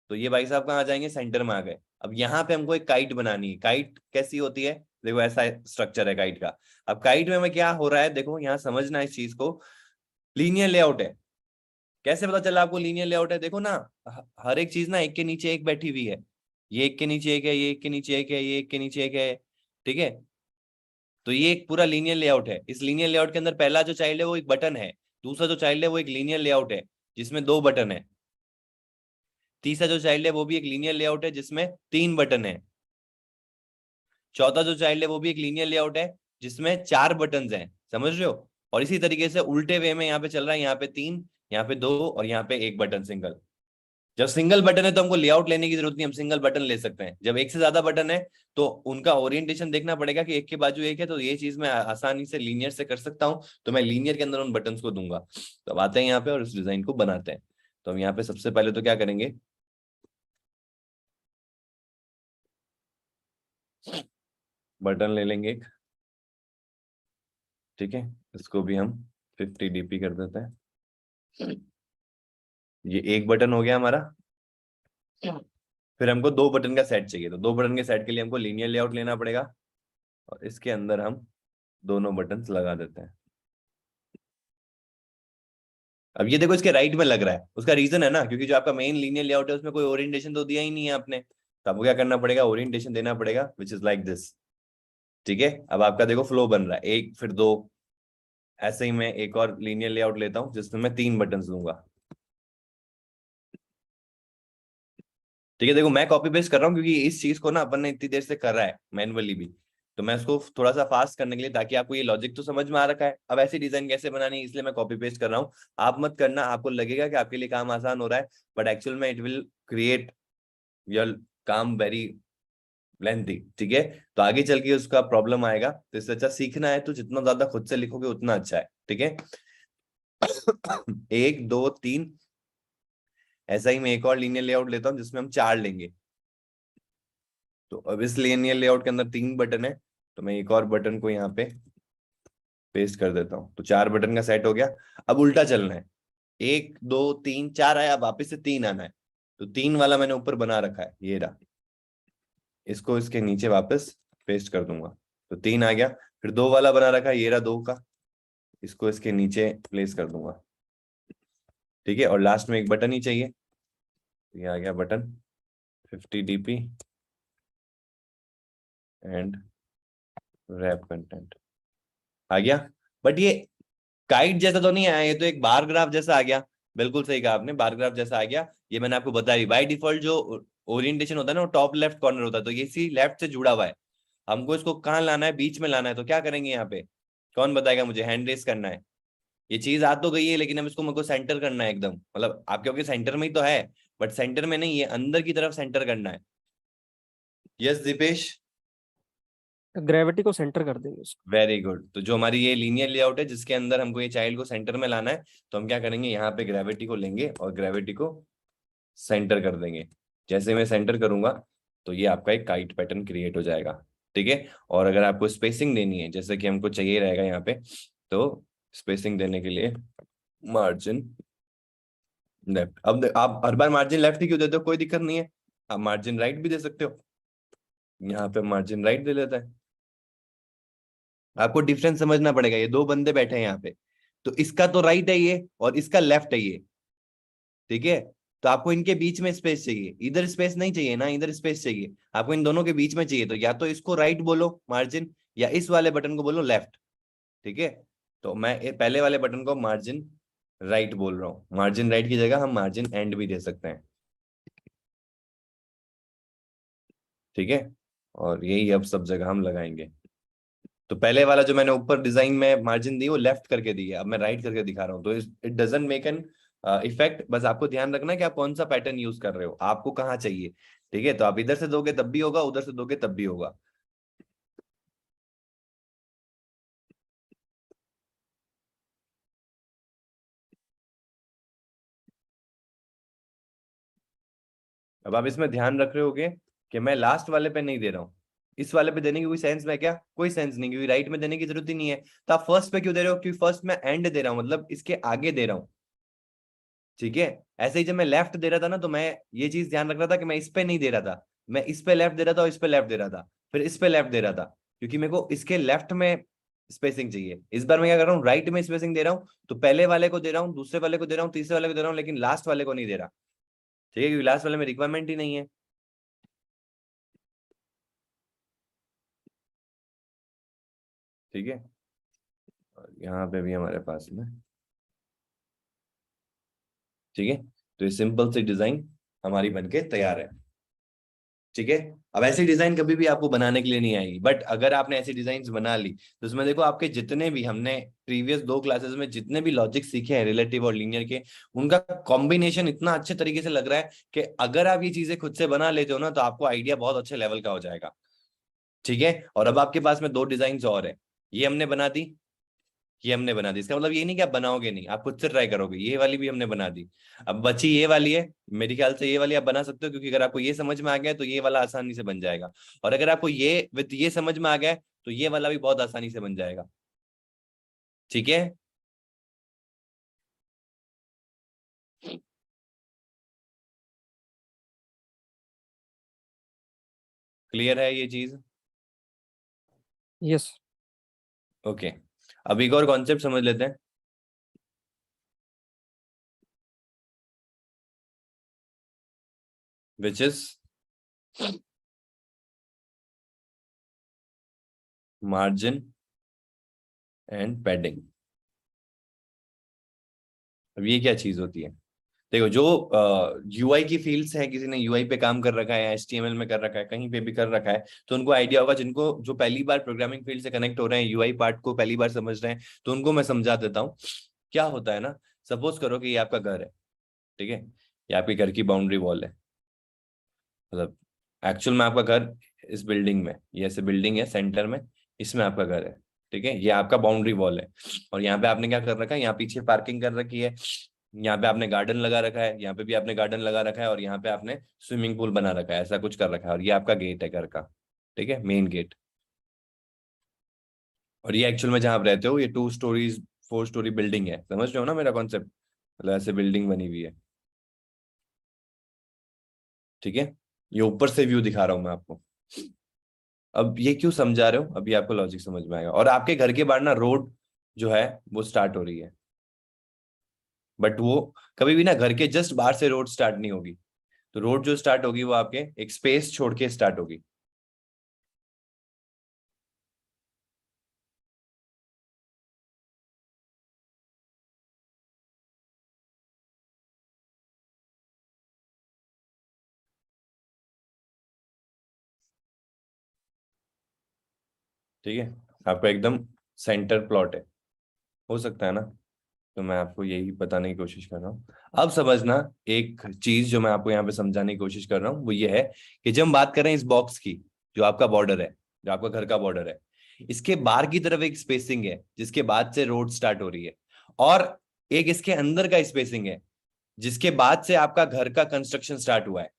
तो ये भाई साहब कहाँ आ जाएंगे, सेंटर में आ गए। अब यहाँ पे हमको एक काइट बनानी है। काइट कैसी होती है, देखो ऐसा स्ट्रक्चर है काइट का। अब काइट में क्या हो रहा है, देखो यहाँ समझना इस चीज को, लीनियर लेआउट है। कैसे पता चला आपको लीनियर लेआउट है, देखो ना हर एक चीज ना एक के नीचे एक बैठी हुई है, ये एक के नीचे एक है, ये एक के नीचे एक है, ये एक के नीचे एक है, ठीक है। तो ये एक पूरा लीनियर लेआउट है। इस लीनियर लेआउट के अंदर पहला जो चाइल्ड है वो एक बटन है, दूसरा जो चाइल्ड है वो एक लीनियर लेआउट है जिसमें 2 बटन है, तीसरा जो चाइल्ड है वो भी एक लीनियर लेआउट है जिसमें 3 बटन है, चौथा जो चाइल्ड है वो भी एक लीनियर लेआउट है जिसमें 4 बटन हैं, समझ रहे हो। और इसी तरीके से उल्टे वे में यहाँ पे चल रहा है, यहाँ पे 3, यहाँ पे 2 और यहाँ पे 1 बटन सिंगल। जब सिंगल बटन है तो हमको लेआउट लेने की जरूरत नहीं, हम सिंगल बटन ले सकते हैं। जब एक से ज्यादा बटन है तो उनका ओरिएंटेशन देखना पड़ेगा कि एक के बाजू एक है, तो ये चीज मैं आसानी से लीनियर से कर सकता हूं, तो मैं लीनियर के अंदर उन बटन्स को दूंगा। तो अब आते हैं यहाँ पे और इस डिजाइन को बनाते हैं। तो हम यहाँ पे सबसे पहले तो क्या करेंगे, बटन ले लेंगे एक, ठीक है। इसको भी हम 50 dp कर देते हैं। ये एक बटन हो गया हमारा। फिर हमको 2 बटन का सेट चाहिए, तो 2 बटन के सेट के लिए हमको लीनियर लेआउट लेना पड़ेगा और इसके अंदर हम दोनों बटन्स लगा देते हैं। अब ये देखो इसके राइट में लग रहा है, उसका रीजन है ना, क्योंकि जो आपका मेन लीनियर लेआउट है उसमें कोई ओरिएंटेशन तो दिया ही नहीं है आपने, तो आपको क्या करना पड़ेगा, ओरिएंटेशन देना पड़ेगा, विच इज लाइक दिस, ठीक है। अब आपका देखो फ्लो बन रहा है, 1 फिर 2, ऐसे ही मैं एक और लीनियर लेआउट लेता हूं जिसमें मैं 3 बटन्स दूंगा, ठीक है। देखो मैं कॉपी पेस्ट कर रहा हूँ क्योंकि इस चीज को ना अपन ने इतनी देर से कर रहा है मैनुअली भी, तो मैं इसको थोड़ा सा फास्ट करने के लिए, ताकि आपको ये लॉजिक तो समझ में आ रखा है, अब ऐसी डिजाइन कैसे बनानी है इसलिए मैं कॉपी पेस्ट कर रहा हूँ। आप मत करना, आपको लगेगा कि आपके लिए काम आसान हो रहा है, बट एक्चुअल में इट विल क्रिएट योर काम वेरी लेंथी, ठीक है। तो आगे चल के उसका प्रॉब्लम आएगा, तो इससे अच्छा सीखना है तो जितना ज्यादा खुद से लिखोगे उतना अच्छा है, ठीक है। 1 2 3, ऐसा ही मैं एक और लीनियर लेआउट लेता हूं जिसमें हम 4 लेंगे। तो अब इस लीनियर लेआउट के अंदर 3 बटन है, तो मैं एक और बटन को यहाँ पे पेस्ट कर देता हूँ, तो 4 बटन का सेट हो गया। अब उल्टा चलना है, 1 2 3 4 आया, अब वापिस से 3 आना है, तो 3 वाला मैंने ऊपर बना रखा है, ये रहा, इसको इसके नीचे वापस पेस्ट कर दूंगा, तो 3 आ गया। फिर 2 वाला बना रखा है, ये रहा 2 का, इसको इसके नीचे प्लेस कर दूंगा, ठीक है। और लास्ट में एक बटन ही चाहिए, ये आ गया button 50 dp and wrap content आ गया। बट ये काइट जैसा तो नहीं आया, ये तो एक बार ग्राफ जैसा आ गया। बिल्कुल सही कहा आपने, बार ग्राफ जैसा आ गया। ये मैंने आपको बता दी, बाय डिफॉल्ट जो ओरिएंटेशन होता है ना वो टॉप लेफ्ट कॉर्नर होता है, तो ये इसी लेफ्ट से जुड़ा हुआ है। हमको इसको कहाँ लाना है, बीच में लाना है, तो क्या करेंगे यहाँ पे, कौन बताएगा मुझे, हैंड रेस करना है। ये चीज आ तो गई है लेकिन अब इसको मेरे को सेंटर करना है एकदम, मतलब आप क्योंकि सेंटर में ही तो है, बट सेंटर में नहीं, ये अंदर की तरफ सेंटर करना है। यस दीपेश, ग्रेविटी को सेंटर कर देंगे उसको। Very good. तो जो हमारी ये लीनियर लेआउट है जिसके अंदर हमको ये चाइल्ड को सेंटर में लाना है, तो हम क्या करेंगे, यहाँ पे ग्रेविटी को लेंगे और ग्रेविटी को सेंटर कर देंगे। जैसे मैं सेंटर करूंगा तो ये आपका एक काइट पैटर्न क्रिएट हो जाएगा, ठीक है। और अगर आपको स्पेसिंग देनी है, जैसे कि हमको चाहिए रहेगा यहाँ पे, तो स्पेसिंग देने के लिए मार्जिन लेफ्ट। अब आप हर बार मार्जिन लेफ्ट ही क्यों देते हो, कोई दिक्कत नहीं है, आप मार्जिन राइट भी दे सकते हो। यहाँ पे मार्जिन राइट दे लेता है। आपको डिफरेंस समझना पड़ेगा, ये 2 बंदे बैठे हैं यहाँ पे, तो इसका तो राइट है ये और इसका लेफ्ट है ये, ठीक है। तो आपको इनके बीच में स्पेस चाहिए, इधर स्पेस नहीं चाहिए ना, इधर स्पेस चाहिए, आपको इन दोनों के बीच में चाहिए। तो या तो इसको राइट बोलो मार्जिन, या इस वाले बटन को बोलो लेफ्ट, ठीक है। तो मैं पहले वाले बटन को मार्जिन राइट बोल रहा हूँ, मार्जिन राइट की जगह हम मार्जिन एंड भी दे सकते हैं, ठीक है। और यही अब सब जगह हम लगाएंगे। तो पहले वाला जो मैंने ऊपर डिजाइन में मार्जिन दी वो लेफ्ट करके दी है, अब मैं राइट करके दिखा रहा हूँ, तो it doesn't make an effect. बस आपको ध्यान रखना है कि आप कौन सा पैटर्न यूज कर रहे हो, आपको कहाँ चाहिए, ठीक है। तो आप इधर से दोगे तब भी होगा, उधर से दोगे तब भी होगा। अब आप इसमें ध्यान रख रहे होगे कि मैं लास्ट वाले पे नहीं दे रहा हूँ, इस वाले पे देने की कोई सेंस में क्या, कोई सेंस नहीं, क्योंकि राइट में देने की जरूरत ही नहीं है। तो आप फर्स्ट पे क्यों दे रहे हो, क्योंकि फर्स्ट में एंड दे रहा हूँ, मतलब इसके आगे दे रहा हूँ, ठीक है। ऐसे ही जब मैं लेफ्ट दे रहा था ना, तो मैं ये चीज ध्यान रख रहा था कि मैं इस पे नहीं दे रहा था, मैं इस पे लेफ्ट दे रहा था और इस पे लेफ्ट दे रहा था, फिर इस पे लेफ्ट दे रहा था, क्योंकि मेरे को इसके लेफ्ट में स्पेसिंग चाहिए। इस बार मैं क्या कर रहा हूँ, राइट में स्पेसिंग दे रहा हूँ, तो पहले वाले को दे रहा हूँ, दूसरे वाले को दे रहा हूँ, तीसरे वाले को दे रहा हूँ, लेकिन लास्ट वाले को नहीं दे रहा, ठीक है, क्योंकि लास्ट वाले में रिक्वायरमेंट ही नहीं है, ठीक है। और यहाँ पे भी हमारे पास में, ठीक है। तो ये सिंपल सी डिजाइन हमारी बनके तैयार है, ठीक है। अब ऐसी डिजाइन कभी भी आपको बनाने के लिए नहीं आएगी, बट अगर आपने ऐसी डिजाइन बना ली तो उसमें देखो आपके जितने भी हमने प्रीवियस 2 क्लासेस में जितने भी लॉजिक सीखे हैं रिलेटिव और लीनियर के, उनका कॉम्बिनेशन इतना अच्छे तरीके से लग रहा है कि अगर आप ये चीजें खुद से बना लेते हो ना, तो आपको आइडिया बहुत अच्छे लेवल का हो जाएगा, ठीक है। और अब आपके पास में 2 डिजाइन और है, ये हमने बना दी, ये हमने बना दी, इसका मतलब ये नहीं कि आप बनाओगे नहीं, आप खुद से ट्राई करोगे। ये वाली भी हमने बना दी, अब बची ये वाली है, मेरे ख्याल से ये वाली आप बना सकते हो, क्योंकि अगर आपको ये समझ में आ गया तो ये वाला आसानी से बन जाएगा, और अगर आपको ये विद ये समझ में आ गया तो ये वाला भी बहुत आसानी से बन जाएगा, ठीक है। क्लियर है ये चीज? यस। ओके, अब एक और कॉन्सेप्ट समझ लेते हैं, which is margin and padding. अब ये क्या चीज होती है? देखो, जो यूआई की फील्ड्स हैं, किसी ने यूआई पे काम कर रखा है, एचटीएमएल में कर रखा है, कहीं पे भी कर रखा है, तो उनको आइडिया होगा। जिनको जो पहली बार प्रोग्रामिंग फील्ड से कनेक्ट हो रहे हैं, यूआई पार्ट को पहली बार समझ रहे हैं, तो उनको मैं समझा देता हूँ। क्या होता है ना, सपोज करो कि ये आपका घर है, ठीक है, ये आपके घर की बाउंड्री वॉल है, मतलब एक्चुअल में आपका घर इस बिल्डिंग में, ये ऐसे बिल्डिंग है सेंटर में, इसमें आपका घर है, ठीक है, ये आपका बाउंड्री वॉल है। और यहाँ पे आपने क्या कर रखा है, यहाँ पीछे पार्किंग कर रखी है, यहाँ पे आपने गार्डन लगा रखा है, यहाँ पे भी आपने गार्डन लगा रखा है, और यहाँ पे आपने स्विमिंग पूल बना रखा है, ऐसा कुछ कर रखा है, और ये आपका गेट है घर का, ठीक है, मेन गेट। और ये एक्चुअल में जहाँ आप रहते हो, ये 2 स्टोरीज 4 स्टोरी बिल्डिंग है, समझ रहे हो ना मेरा कॉन्सेप्ट, मतलब ऐसे बिल्डिंग बनी हुई है, ठीक है। ये ऊपर से व्यू दिखा रहा हूँ मैं आपको। अब ये क्यों समझा रहे हो, अभी आपको लॉजिक समझ में आएगा। और आपके घर के बाहर ना रोड जो है वो स्टार्ट हो रही है, बट वो कभी भी ना घर के जस्ट बाहर से रोड स्टार्ट नहीं होगी, तो रोड जो स्टार्ट होगी वो आपके एक स्पेस छोड़ के स्टार्ट होगी, ठीक है। आपका एकदम सेंटर प्लॉट है, हो सकता है ना, तो मैं आपको यही बताने की कोशिश कर रहा हूँ। अब समझना, एक चीज जो मैं आपको यहाँ पे समझाने की कोशिश कर रहा हूँ वो ये है कि जब हम बात कर रहे हैं इस बॉक्स की, जो आपका बॉर्डर है, जो आपका घर का बॉर्डर है, इसके बाहर की तरफ एक स्पेसिंग है जिसके बाद से रोड स्टार्ट हो रही है, और एक इसके अंदर का स्पेसिंग है जिसके बाद से आपका घर का कंस्ट्रक्शन स्टार्ट हुआ है।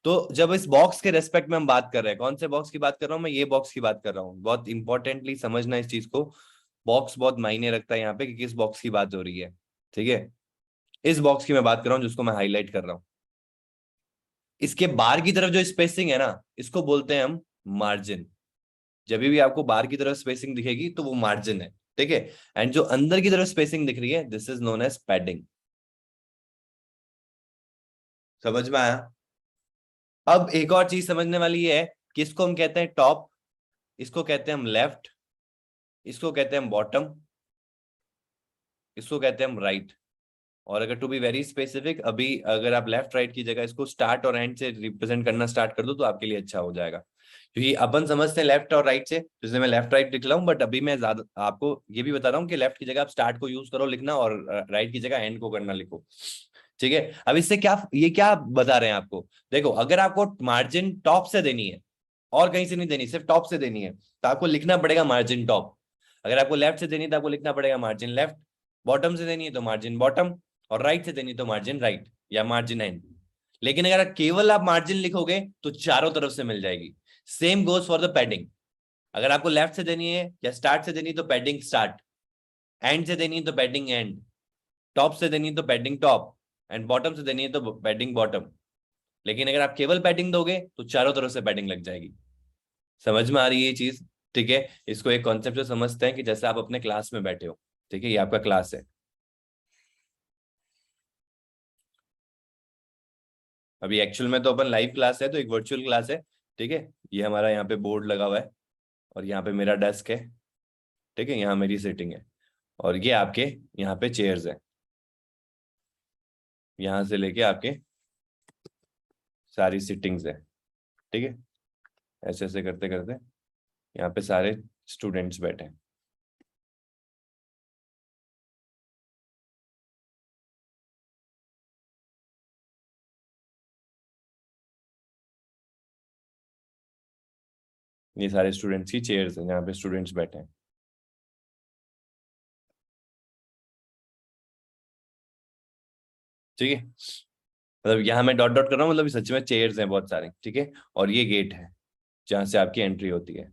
तो जब इस बॉक्स के रेस्पेक्ट में हम बात कर रहे हैं, कौन से बॉक्स की बात कर रहा हूं मैं, ये बॉक्स की बात कर रहा हूँ, बहुत इंपॉर्टेंटली समझना इस चीज को। बॉक्स बहुत मायने रखता है यहाँ पे कि किस बॉक्स की बात हो रही है, ठीक है। इस बॉक्स की मैं बात कर रहा हूँ जिसको मैं हाईलाइट कर रहा हूँ। इसके बाहर की तरफ जो स्पेसिंग है ना, इसको बोलते हैं हम मार्जिन। जब भी आपको बाहर की तरफ स्पेसिंग दिखेगी तो वो मार्जिन है, ठीक है। एंड जो अंदर की तरफ स्पेसिंग दिख रही है, this is known as padding. समझ में आया? अब एक और चीज समझने वाली है कि इसको हम कहते हैं टॉप, इसको कहते हैं हम लेफ्ट, इसको कहते हैं हम बॉटम, इसको कहते हैं हम राइट। और अगर टू बी वेरी स्पेसिफिक, अभी अगर आप लेफ्ट राइट की जगह इसको स्टार्ट और एंड से रिप्रेजेंट करना स्टार्ट कर दो तो आपके लिए अच्छा हो जाएगा, क्योंकि अपन समझते हैं लेफ्ट और राइट से, इसलिए मैं लेफ्ट राइट लिख रहा हूँ। बट अभी मैं ज्यादा आपको ये भी बता रहा हूँ कि लेफ्ट की जगह आप स्टार्ट को यूज करो लिखना, और राइट की जगह एंड को करना लिखो। ठीक है, अब इससे क्या, ये क्या बता रहे हैं आपको, देखो अगर आपको मार्जिन टॉप से देनी है और कहीं से नहीं देनी, सिर्फ टॉप से देनी है, तो आपको लिखना पड़ेगा मार्जिन टॉप। अगर आपको लेफ्ट से देनी है तो आपको लिखना पड़ेगा मार्जिन लेफ्ट, बॉटम से देनी है तो मार्जिन बॉटम, और राइट से देनी तो मार्जिन राइट या मार्जिन एंड। लेकिन अगर केवल आप मार्जिन लिखोगे तो चारों तरफ से मिल जाएगी। Same goes for the padding, अगर आपको लेफ्ट से देनी है या स्टार्ट से देनी है तो पैडिंग स्टार्ट, एंड से देनी है तो पैडिंग एंड, टॉप से देनी है तो पैडिंग टॉप, एंड बॉटम से देनी है तो पैडिंग बॉटम। लेकिन अगर आप केवल पैडिंग दोगे तो चारों तरफ से पैडिंग लग जाएगी। समझ में आ रही है ये चीज? ठीक है, इसको एक कॉन्सेप्ट से समझते हैं कि जैसे आप अपने क्लास में बैठे हो, ठीक है, ये आपका क्लास है, अभी एक्चुअल में तो अपन लाइव क्लास है, तो एक वर्चुअल क्लास है। ठीक है, ये हमारा यहाँ पे बोर्ड लगा हुआ है, और यहाँ पे मेरा डेस्क है, ठीक है, यहाँ मेरी सीटिंग है, और ये आपके यहाँ पे चेयर्स है, यहाँ से लेके आपके सारी सीटिंग्स है। ठीक है, ऐसे ऐसे करते करते यहाँ पे सारे स्टूडेंट्स बैठे हैं। ये सारे स्टूडेंट्स की चेयर्स हैं जहाँ पे स्टूडेंट्स बैठे हैं। ठीक है, मतलब यहाँ मैं डॉट डॉट कर रहा हूँ, मतलब सच में चेयर्स हैं बहुत सारे। ठीक है, और ये गेट है जहाँ से आपकी एंट्री होती है।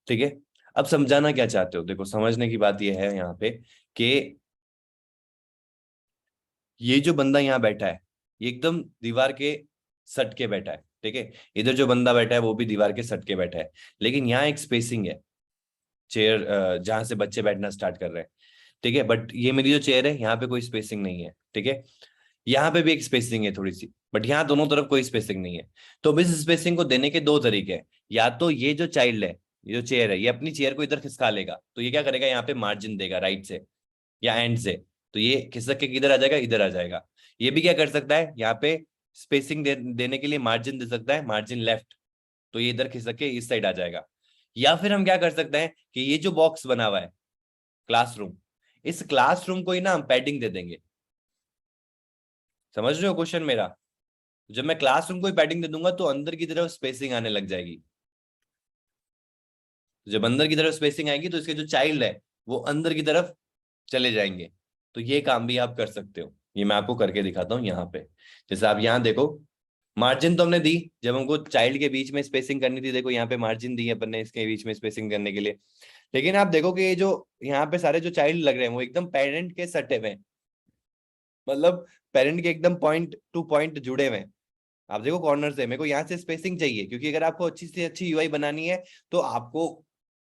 ठीक है, अब समझाना क्या चाहते हो, देखो समझने की बात ये है यहाँ पे कि ये जो बंदा यहाँ बैठा है ये एकदम दीवार के सट के बैठा है। ठीक है, इधर जो बंदा बैठा है वो भी दीवार के सट के बैठा है, लेकिन यहाँ एक स्पेसिंग है चेयर जहां से बच्चे बैठना स्टार्ट कर रहे हैं। ठीक है, बट ये मेरी जो चेयर है यहाँ पे कोई स्पेसिंग नहीं है। ठीक है, यहाँ पे भी एक स्पेसिंग है थोड़ी सी, बट यहाँ दोनों तरफ कोई स्पेसिंग नहीं है। तो अब इस स्पेसिंग को देने के दो तरीके हैं, या तो ये जो चाइल्ड है, ये जो चेयर है, ये अपनी चेयर को इधर खिसका लेगा, तो ये क्या करेगा, यहाँ पे मार्जिन देगा राइट से या एंड से, तो ये खिसक के किधर आ जाएगा, इधर आ जाएगा। ये भी क्या कर सकता है, यहाँ पे स्पेसिंग देने के लिए मार्जिन दे सकता है, मार्जिन लेफ्ट, तो ये इधर खिसक के इस साइड आ जाएगा। या फिर हम क्या कर सकते हैं कि ये जो बॉक्स बना हुआ है क्लासरूम, इस क्लासरूम को ही ना हम पैडिंग दे देंगे। समझ रहे हो क्वेश्चन मेरा? जब मैं क्लासरूम को ही पैडिंग दे दूंगा तो अंदर की तरफ स्पेसिंग आने लग जाएगी। जब अंदर की तरफ स्पेसिंग आएगी तो इसके जो चाइल्ड है वो अंदर की तरफ चले जाएंगे। तो ये काम भी आप कर सकते हो, ये मैं आपको करके दिखाता हूँ यहाँ पे। जैसे आप यहाँ देखो, मार्जिन तो हमने दी, जब हमको चाइल्ड के बीच में स्पेसिंग करनी थी, देखो यहाँ पे मार्जिन दी है अपन ने इसके बीच में स्पेसिंग करने के लिए। लेकिन आप देखो कि ये जो यहाँ पे सारे जो चाइल्ड लग रहे हैं वो एकदम पेरेंट के सटे हुए हैं, मतलब पेरेंट के एकदम पॉइंट टू पॉइंट जुड़े हुए हैं। आप देखो कॉर्नर से, मेरे को यहाँ से स्पेसिंग चाहिए, क्योंकि अगर आपको अच्छी से अच्छी यूआई बनानी है तो आपको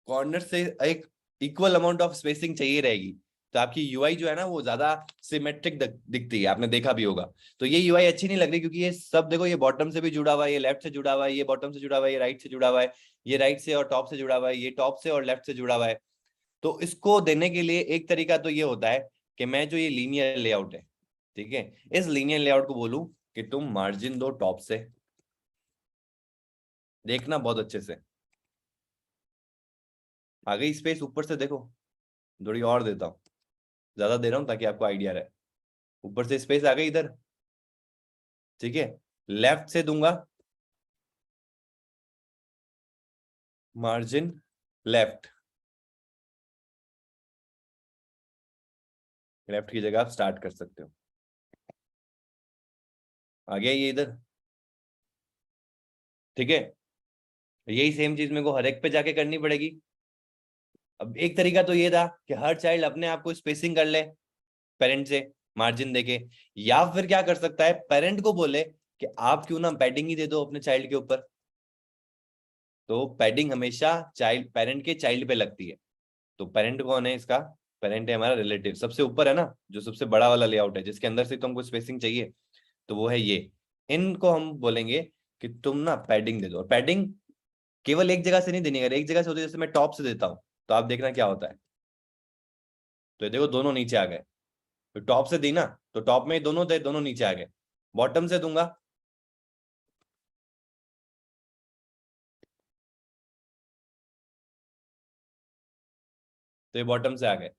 कॉर्नर से एक इक्वल अमाउंट ऑफ स्पेसिंग चाहिए रहेगी। तो आपकी यूआई जो है ना वो ज्यादा सिमेट्रिक दिखती है, आपने देखा भी होगा। तो ये यूआई अच्छी नहीं लग रही, क्योंकि ये सब देखो, ये बॉटम से भी जुड़ा हुआ है, ये लेफ्ट से जुड़ा हुआ है, ये बॉटम से जुड़ा हुआ है, ये राइट से जुड़ा हुआ है, ये राइट से और टॉप से जुड़ा हुआ है, ये टॉप से और लेफ्ट से जुड़ा हुआ है। तो इसको देने के लिए एक तरीका तो ये होता है कि मैं जो ये लीनियर लेआउट है, ठीक है, इस लीनियर लेआउट को बोलूं कि तुम मार्जिन दो टॉप से, देखना बहुत अच्छे से आ गई स्पेस, ऊपर से देखो, थोड़ी और देता हूं, ज्यादा दे रहा हूं ताकि आपको आइडिया रहे। ऊपर से स्पेस आ गई इधर, ठीक है, लेफ्ट से दूंगा मार्जिन लेफ्ट, लेफ्ट की जगह आप स्टार्ट कर सकते हो। आ गया ये इधर, ठीक है, यही सेम चीज मेरे को हर एक पे जाके करनी पड़ेगी। अब एक तरीका तो ये था कि हर चाइल्ड अपने आप को स्पेसिंग कर ले पेरेंट से मार्जिन देके, या फिर क्या कर सकता है, पेरेंट को बोले कि आप क्यों ना पैडिंग ही दे दो अपने चाइल्ड के ऊपर। तो पैडिंग हमेशा चाइल्ड पेरेंट के चाइल्ड पे लगती है। तो पेरेंट कौन है इसका, पेरेंट है हमारा रिलेटिव, सबसे ऊपर है ना, जो सबसे बड़ा वाला लेआउट है जिसके अंदर से तुमको स्पेसिंग चाहिए, तो वो है ये। इनको हम बोलेंगे कि तुम ना पैडिंग दे दो। और पैडिंग केवल एक जगह से नहीं देनी, अगर एक जगह से होती है, जैसे मैं टॉप से देता हूं, तो आप देखना क्या होता है, तो ये देखो दोनों नीचे आ गए, तो टॉप से दी ना, तो टॉप में दोनों थे, दोनों नीचे आ गए। बॉटम से दूंगा तो ये बॉटम से आ गए।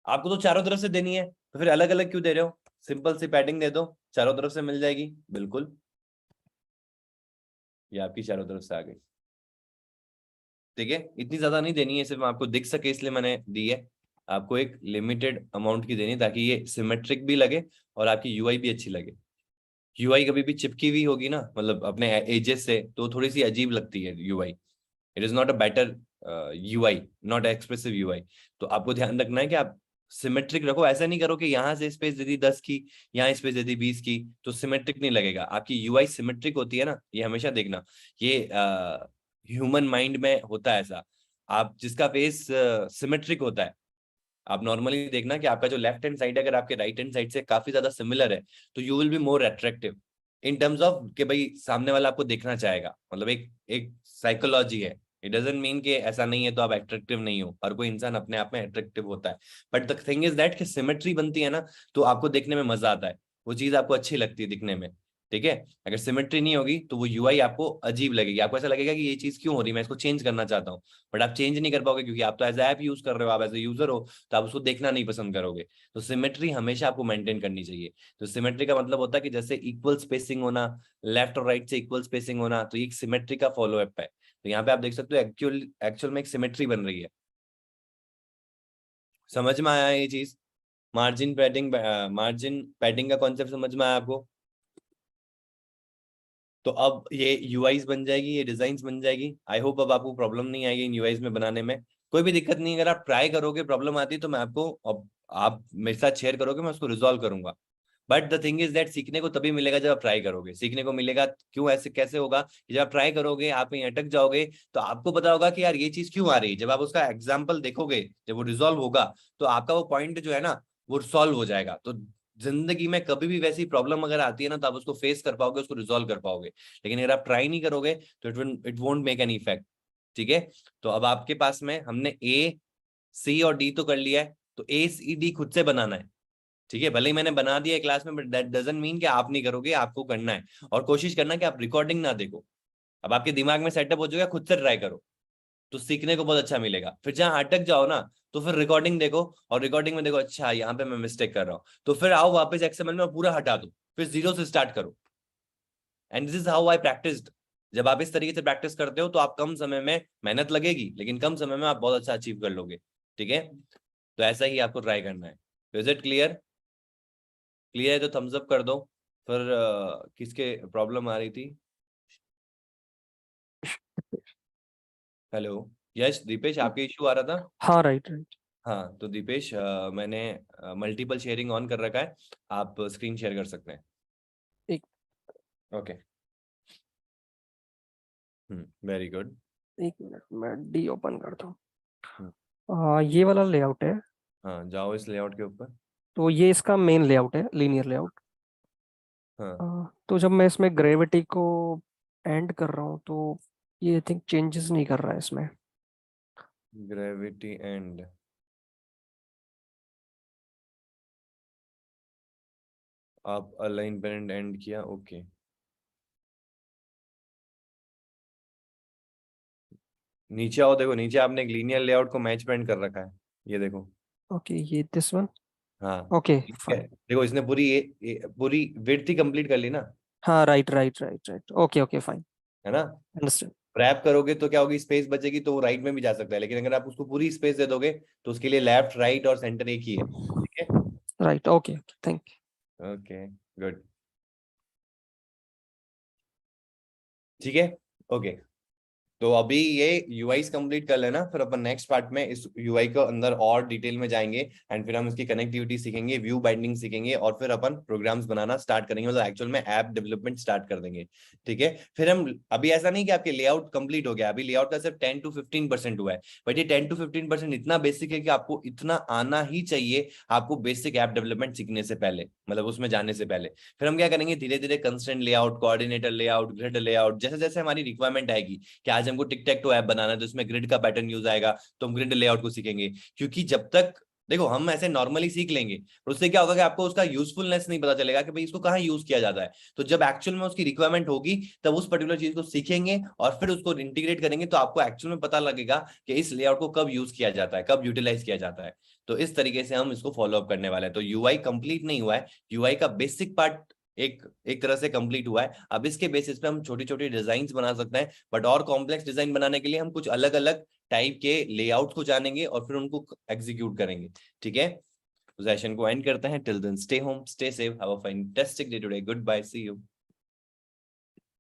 आपको तो चारों तरफ से देनी है, तो फिर अलग अलग क्यों दे रहे हो? सिंपल सी पैडिंग दे दो, चारों तरफ से मिल जाएगी। बिल्कुल, ये आपकी चारों तरफ से आ गई। ठीक है, इतनी ज्यादा नहीं देनी है, सिर्फ आपको दिख सके इसलिए मैंने दी है। आपको एक लिमिटेड अमाउंट की देनी है ताकि ये सिमेट्रिक भी लगे और आपकी यूआई भी अच्छी लगे। यूआई कभी भी चिपकी हुई होगी ना, मतलब अपने एजेस से, तो थोड़ी सी अजीब लगती है UI. It is not a better UI, not expressive UI. तो आपको ध्यान रखना है कि आप सिमेट्रिक रखो। ऐसा नहीं करो कि यहाँ से स्पेस दे दी 10 की, यहाँ स्पेस दे दी 20 की, तो सिमेट्रिक नहीं लगेगा। आपकी यूआई सिमेट्रिक होती है ना, ये हमेशा देखना। ये ह्यूमन माइंड में होता है ऐसा। आप जिसका फेस सिमेट्रिक होता है, आप नॉर्मली देखना कि आपका जो लेफ्ट हैंड साइड है अगर आपके राइट हैंड साइड से काफी ज्यादा सिमिलर है, तो you will be more attractive in terms of कि भाई सामने वाला आपको देखना चाहेगा। मतलब एक एक साइकोलॉजी है। इट डजंट मीन कि ऐसा नहीं है तो आप अट्रैक्टिव नहीं हो, हर कोई इंसान अपने आप में अट्रैक्टिव होता है। But the thing is that कि सिमेट्री बनती है ना, तो आपको देखने में मजा आता है, वो चीज आपको अच्छी लगती है दिखने में। ठीक है, अगर सिमेट्री नहीं होगी तो वो यूआई आपको अजीब लगेगी, आपको ऐसा लगेगा कि ये चीज क्यों हो रही है, मैं इसको चेंज करना चाहता हूँ। बट आप चेंज नहीं कर पाओगे क्योंकि आप तो एज ऐप यूज कर रहे हो, आप एज ए यूजर हो, तो आप उसको देखना नहीं पसंद करोगे। तो सिमेट्री हमेशा आपको मेंटेन करनी चाहिए। तो सिमेट्री का मतलब होता है कि जैसे इक्वल स्पेसिंग होना, लेफ्ट और राइट से इक्वल स्पेसिंग होना, तो ये एक सिमेट्री का फॉलो अप है। तो यहाँ पे आप देख सकते हो एक्चुअल में एक सिमेट्री बन रही है। समझ में आया ये चीज? मार्जिन पैडिंग का कॉन्सेप्ट समझ में आया आपको? तो अब ये यूआईज बन जाएगी, ये डिजाइन्स बन जाएगी। आई होप अब आपको प्रॉब्लम नहीं आएगी इन यूआईज में बनाने में। कोई भी दिक्कत नहीं, अगर आप ट्राई करोगे, प्रॉब्लम आती है तो मैं आपको, अब आप मेरे साथ शेयर करोगे, मैं उसको रिजॉल्व करूंगा। But the thing is that सीखने को तभी मिलेगा जब आप ट्राई करोगे। सीखने को मिलेगा क्यों, ऐसे कैसे होगा कि जब आप ट्राई करोगे, आप कहीं अटक जाओगे, तो आपको पता होगा कि यार ये चीज क्यों आ रही है। जब आप उसका एग्जाम्पल देखोगे, जब वो रिजॉल्व होगा, तो आपका वो पॉइंट जो है ना, वो सॉल्व हो जाएगा। तो जिंदगी में कभी भी वैसी प्रॉब्लम अगर आती है ना, तो आप उसको फेस कर पाओगे, उसको रिजॉल्व कर पाओगे। लेकिन अगर आप ट्राई नहीं करोगे तो it won't make any effect. ठीक है, तो अब आपके पास में हमने ए, सी और डी तो कर लिया है, तो ए सी डी खुद से बनाना है। ठीक है, भले ही मैंने बना दिया है क्लास में, बट दैट डजंट मीन कि आप नहीं करोगे, आपको करना है। और कोशिश करना कि आप रिकॉर्डिंग ना देखो। अब आपके दिमाग में सेटअप हो जाएगा, खुद से ट्राई करो, तो सीखने को बहुत अच्छा मिलेगा। फिर जहां अटक जाओ ना, तो फिर रिकॉर्डिंग देखो, और रिकॉर्डिंग में देखो अच्छा यहाँ पे मैं मिस्टेक कर रहा हूँ, तो फिर आओ वापस एक्सएमएल में पूरा हटा दो, फिर जीरो से स्टार्ट करो। And this is how I practised. जब आप इस तरीके से प्रैक्टिस करते हो, तो आप कम समय में, मेहनत लगेगी लेकिन कम समय में आप बहुत अच्छा अचीव कर लोगे। ठीक है, तो ऐसा ही आपको ट्राई करना है। तो इज इट क्लियर? क्लियर है तो थम्स अप कर दो। फिर किसके प्रॉब्लम आ रही थी? हेलो, यश, दीपेश, आपके इशू आ रहा था? हाँ राइट राइट। हाँ, तो दीपेश, मैंने मल्टीपल शेयरिंग ऑन कर रखा है, आप स्क्रीन शेयर कर सकते हैं। एक ओके, वेरी गुड। एक मिनट, मैं डी ओपन करता हम्म। हूँ। ये वाला लेआउट है, हाँ, जाओ इस लेआउट के ऊपर। तो ये इसका मेन लेआउट है, लीनियर लेआउट। हाँ, तो जब मैं इसमें ग्रेविटी को एंड कर रहा हूँ, तो ये आई थिंक चेंजेस नहीं कर रहा है इसमें। ग्रेविटी एंड, आप अलाइन पेरेंट एंड किया, ओके। नीचे आओ, देखो नीचे आपने एक लीनियर लेआउट को मैच पेंट कर रखा है, ये देखो। ओके, ये दिस वन। हाँ, ओके ठीक है, फाइन। देखो इसने पूरी ये पूरी विड्थ ही कंप्लीट कर ली ना, हाँ right right right right, okay okay fine, है ना? अंडरस्टैंड। रैप करोगे तो क्या होगी, स्पेस बचेगी, तो वो राइट में भी जा सकता है। लेकिन अगर आप उसको पूरी स्पेस दे दोगे, तो उसके लिए लेफ्ट, राइट और सेंटर एक ही है। ठीक है, right, okay thank okay, good. ठीक है, ओके। तो अभी ये यूआईस कंप्लीट कर लेना, फिर अपन नेक्स्ट पार्ट में इस यूआई को अंदर और डिटेल में जाएंगे, एंड फिर हम इसकी कनेक्टिविटी सीखेंगे, व्यू बाइंडिंग सीखेंगे, और फिर अपन प्रोग्राम्स बनाना स्टार्ट करेंगे, मतलब एक्चुअल में ऐप डेवलपमेंट स्टार्ट कर देंगे। ठीक है, फिर हम, अभी ऐसा नहीं कि आपके लेआउट कंप्लीट हो गया, अभी लेआउट का सिर्फ 10 to 15% हुआ है, बट ये 10 to 15% इतना बेसिक है कि आपको इतना आना ही चाहिए, आपको बेसिक ऐप डेवलपमेंट सीखने से पहले, मतलब उसमें जाने से पहले। फिर हम क्या करेंगे, धीरे धीरे constraint layout, coordinator layout, grid layout, जैसे जैसे हमारी रिक्वायरमेंट आएगी कि आज हमको टिक टैक टू ऐप बनाना है, तो इसमें ग्रिड का पैटर्न यूज आएगा, तो हम ग्रिड लेआउट को सीखेंगे। क्योंकि जब तक, देखो हम ऐसे नॉर्मली सीख लेंगे, पर उससे क्या होगा कि आपको उसका यूजफुलनेस नहीं पता चलेगा कि भाई इसको कहाँ यूज किया जाता है। तो जब एक्चुअल में उसकी रिक्वायरमेंट होगी तब उस पर्टिकुलर चीज को सीखेंगे और फिर उसको इंटीग्रेट करेंगे, तो आपको एक्चुअल में पता लगेगा कि इस लेआउट को कब यूज किया जाता है, कब यूटिलाइज किया जाता है। तो इस तरीके से हम इसको फॉलो अप करने वाले हैं। तो यूआई कंप्लीट नहीं हुआ है, यूआई का बेसिक पार्ट एक तरह से कंप्लीट हुआ है। अब इसके बेसिस पे हम छोटी छोटी डिजाइन बना सकते हैं, बट और कॉम्प्लेक्स डिजाइन बनाने के लिए हम कुछ अलग अलग टाइप के लेआउट को जानेंगे और फिर उनको एग्जीक्यूट करेंगे। ठीक है, सेशन को एंड करते हैं। Till then stay home, stay safe, have a fantastic day today, goodbye, see you.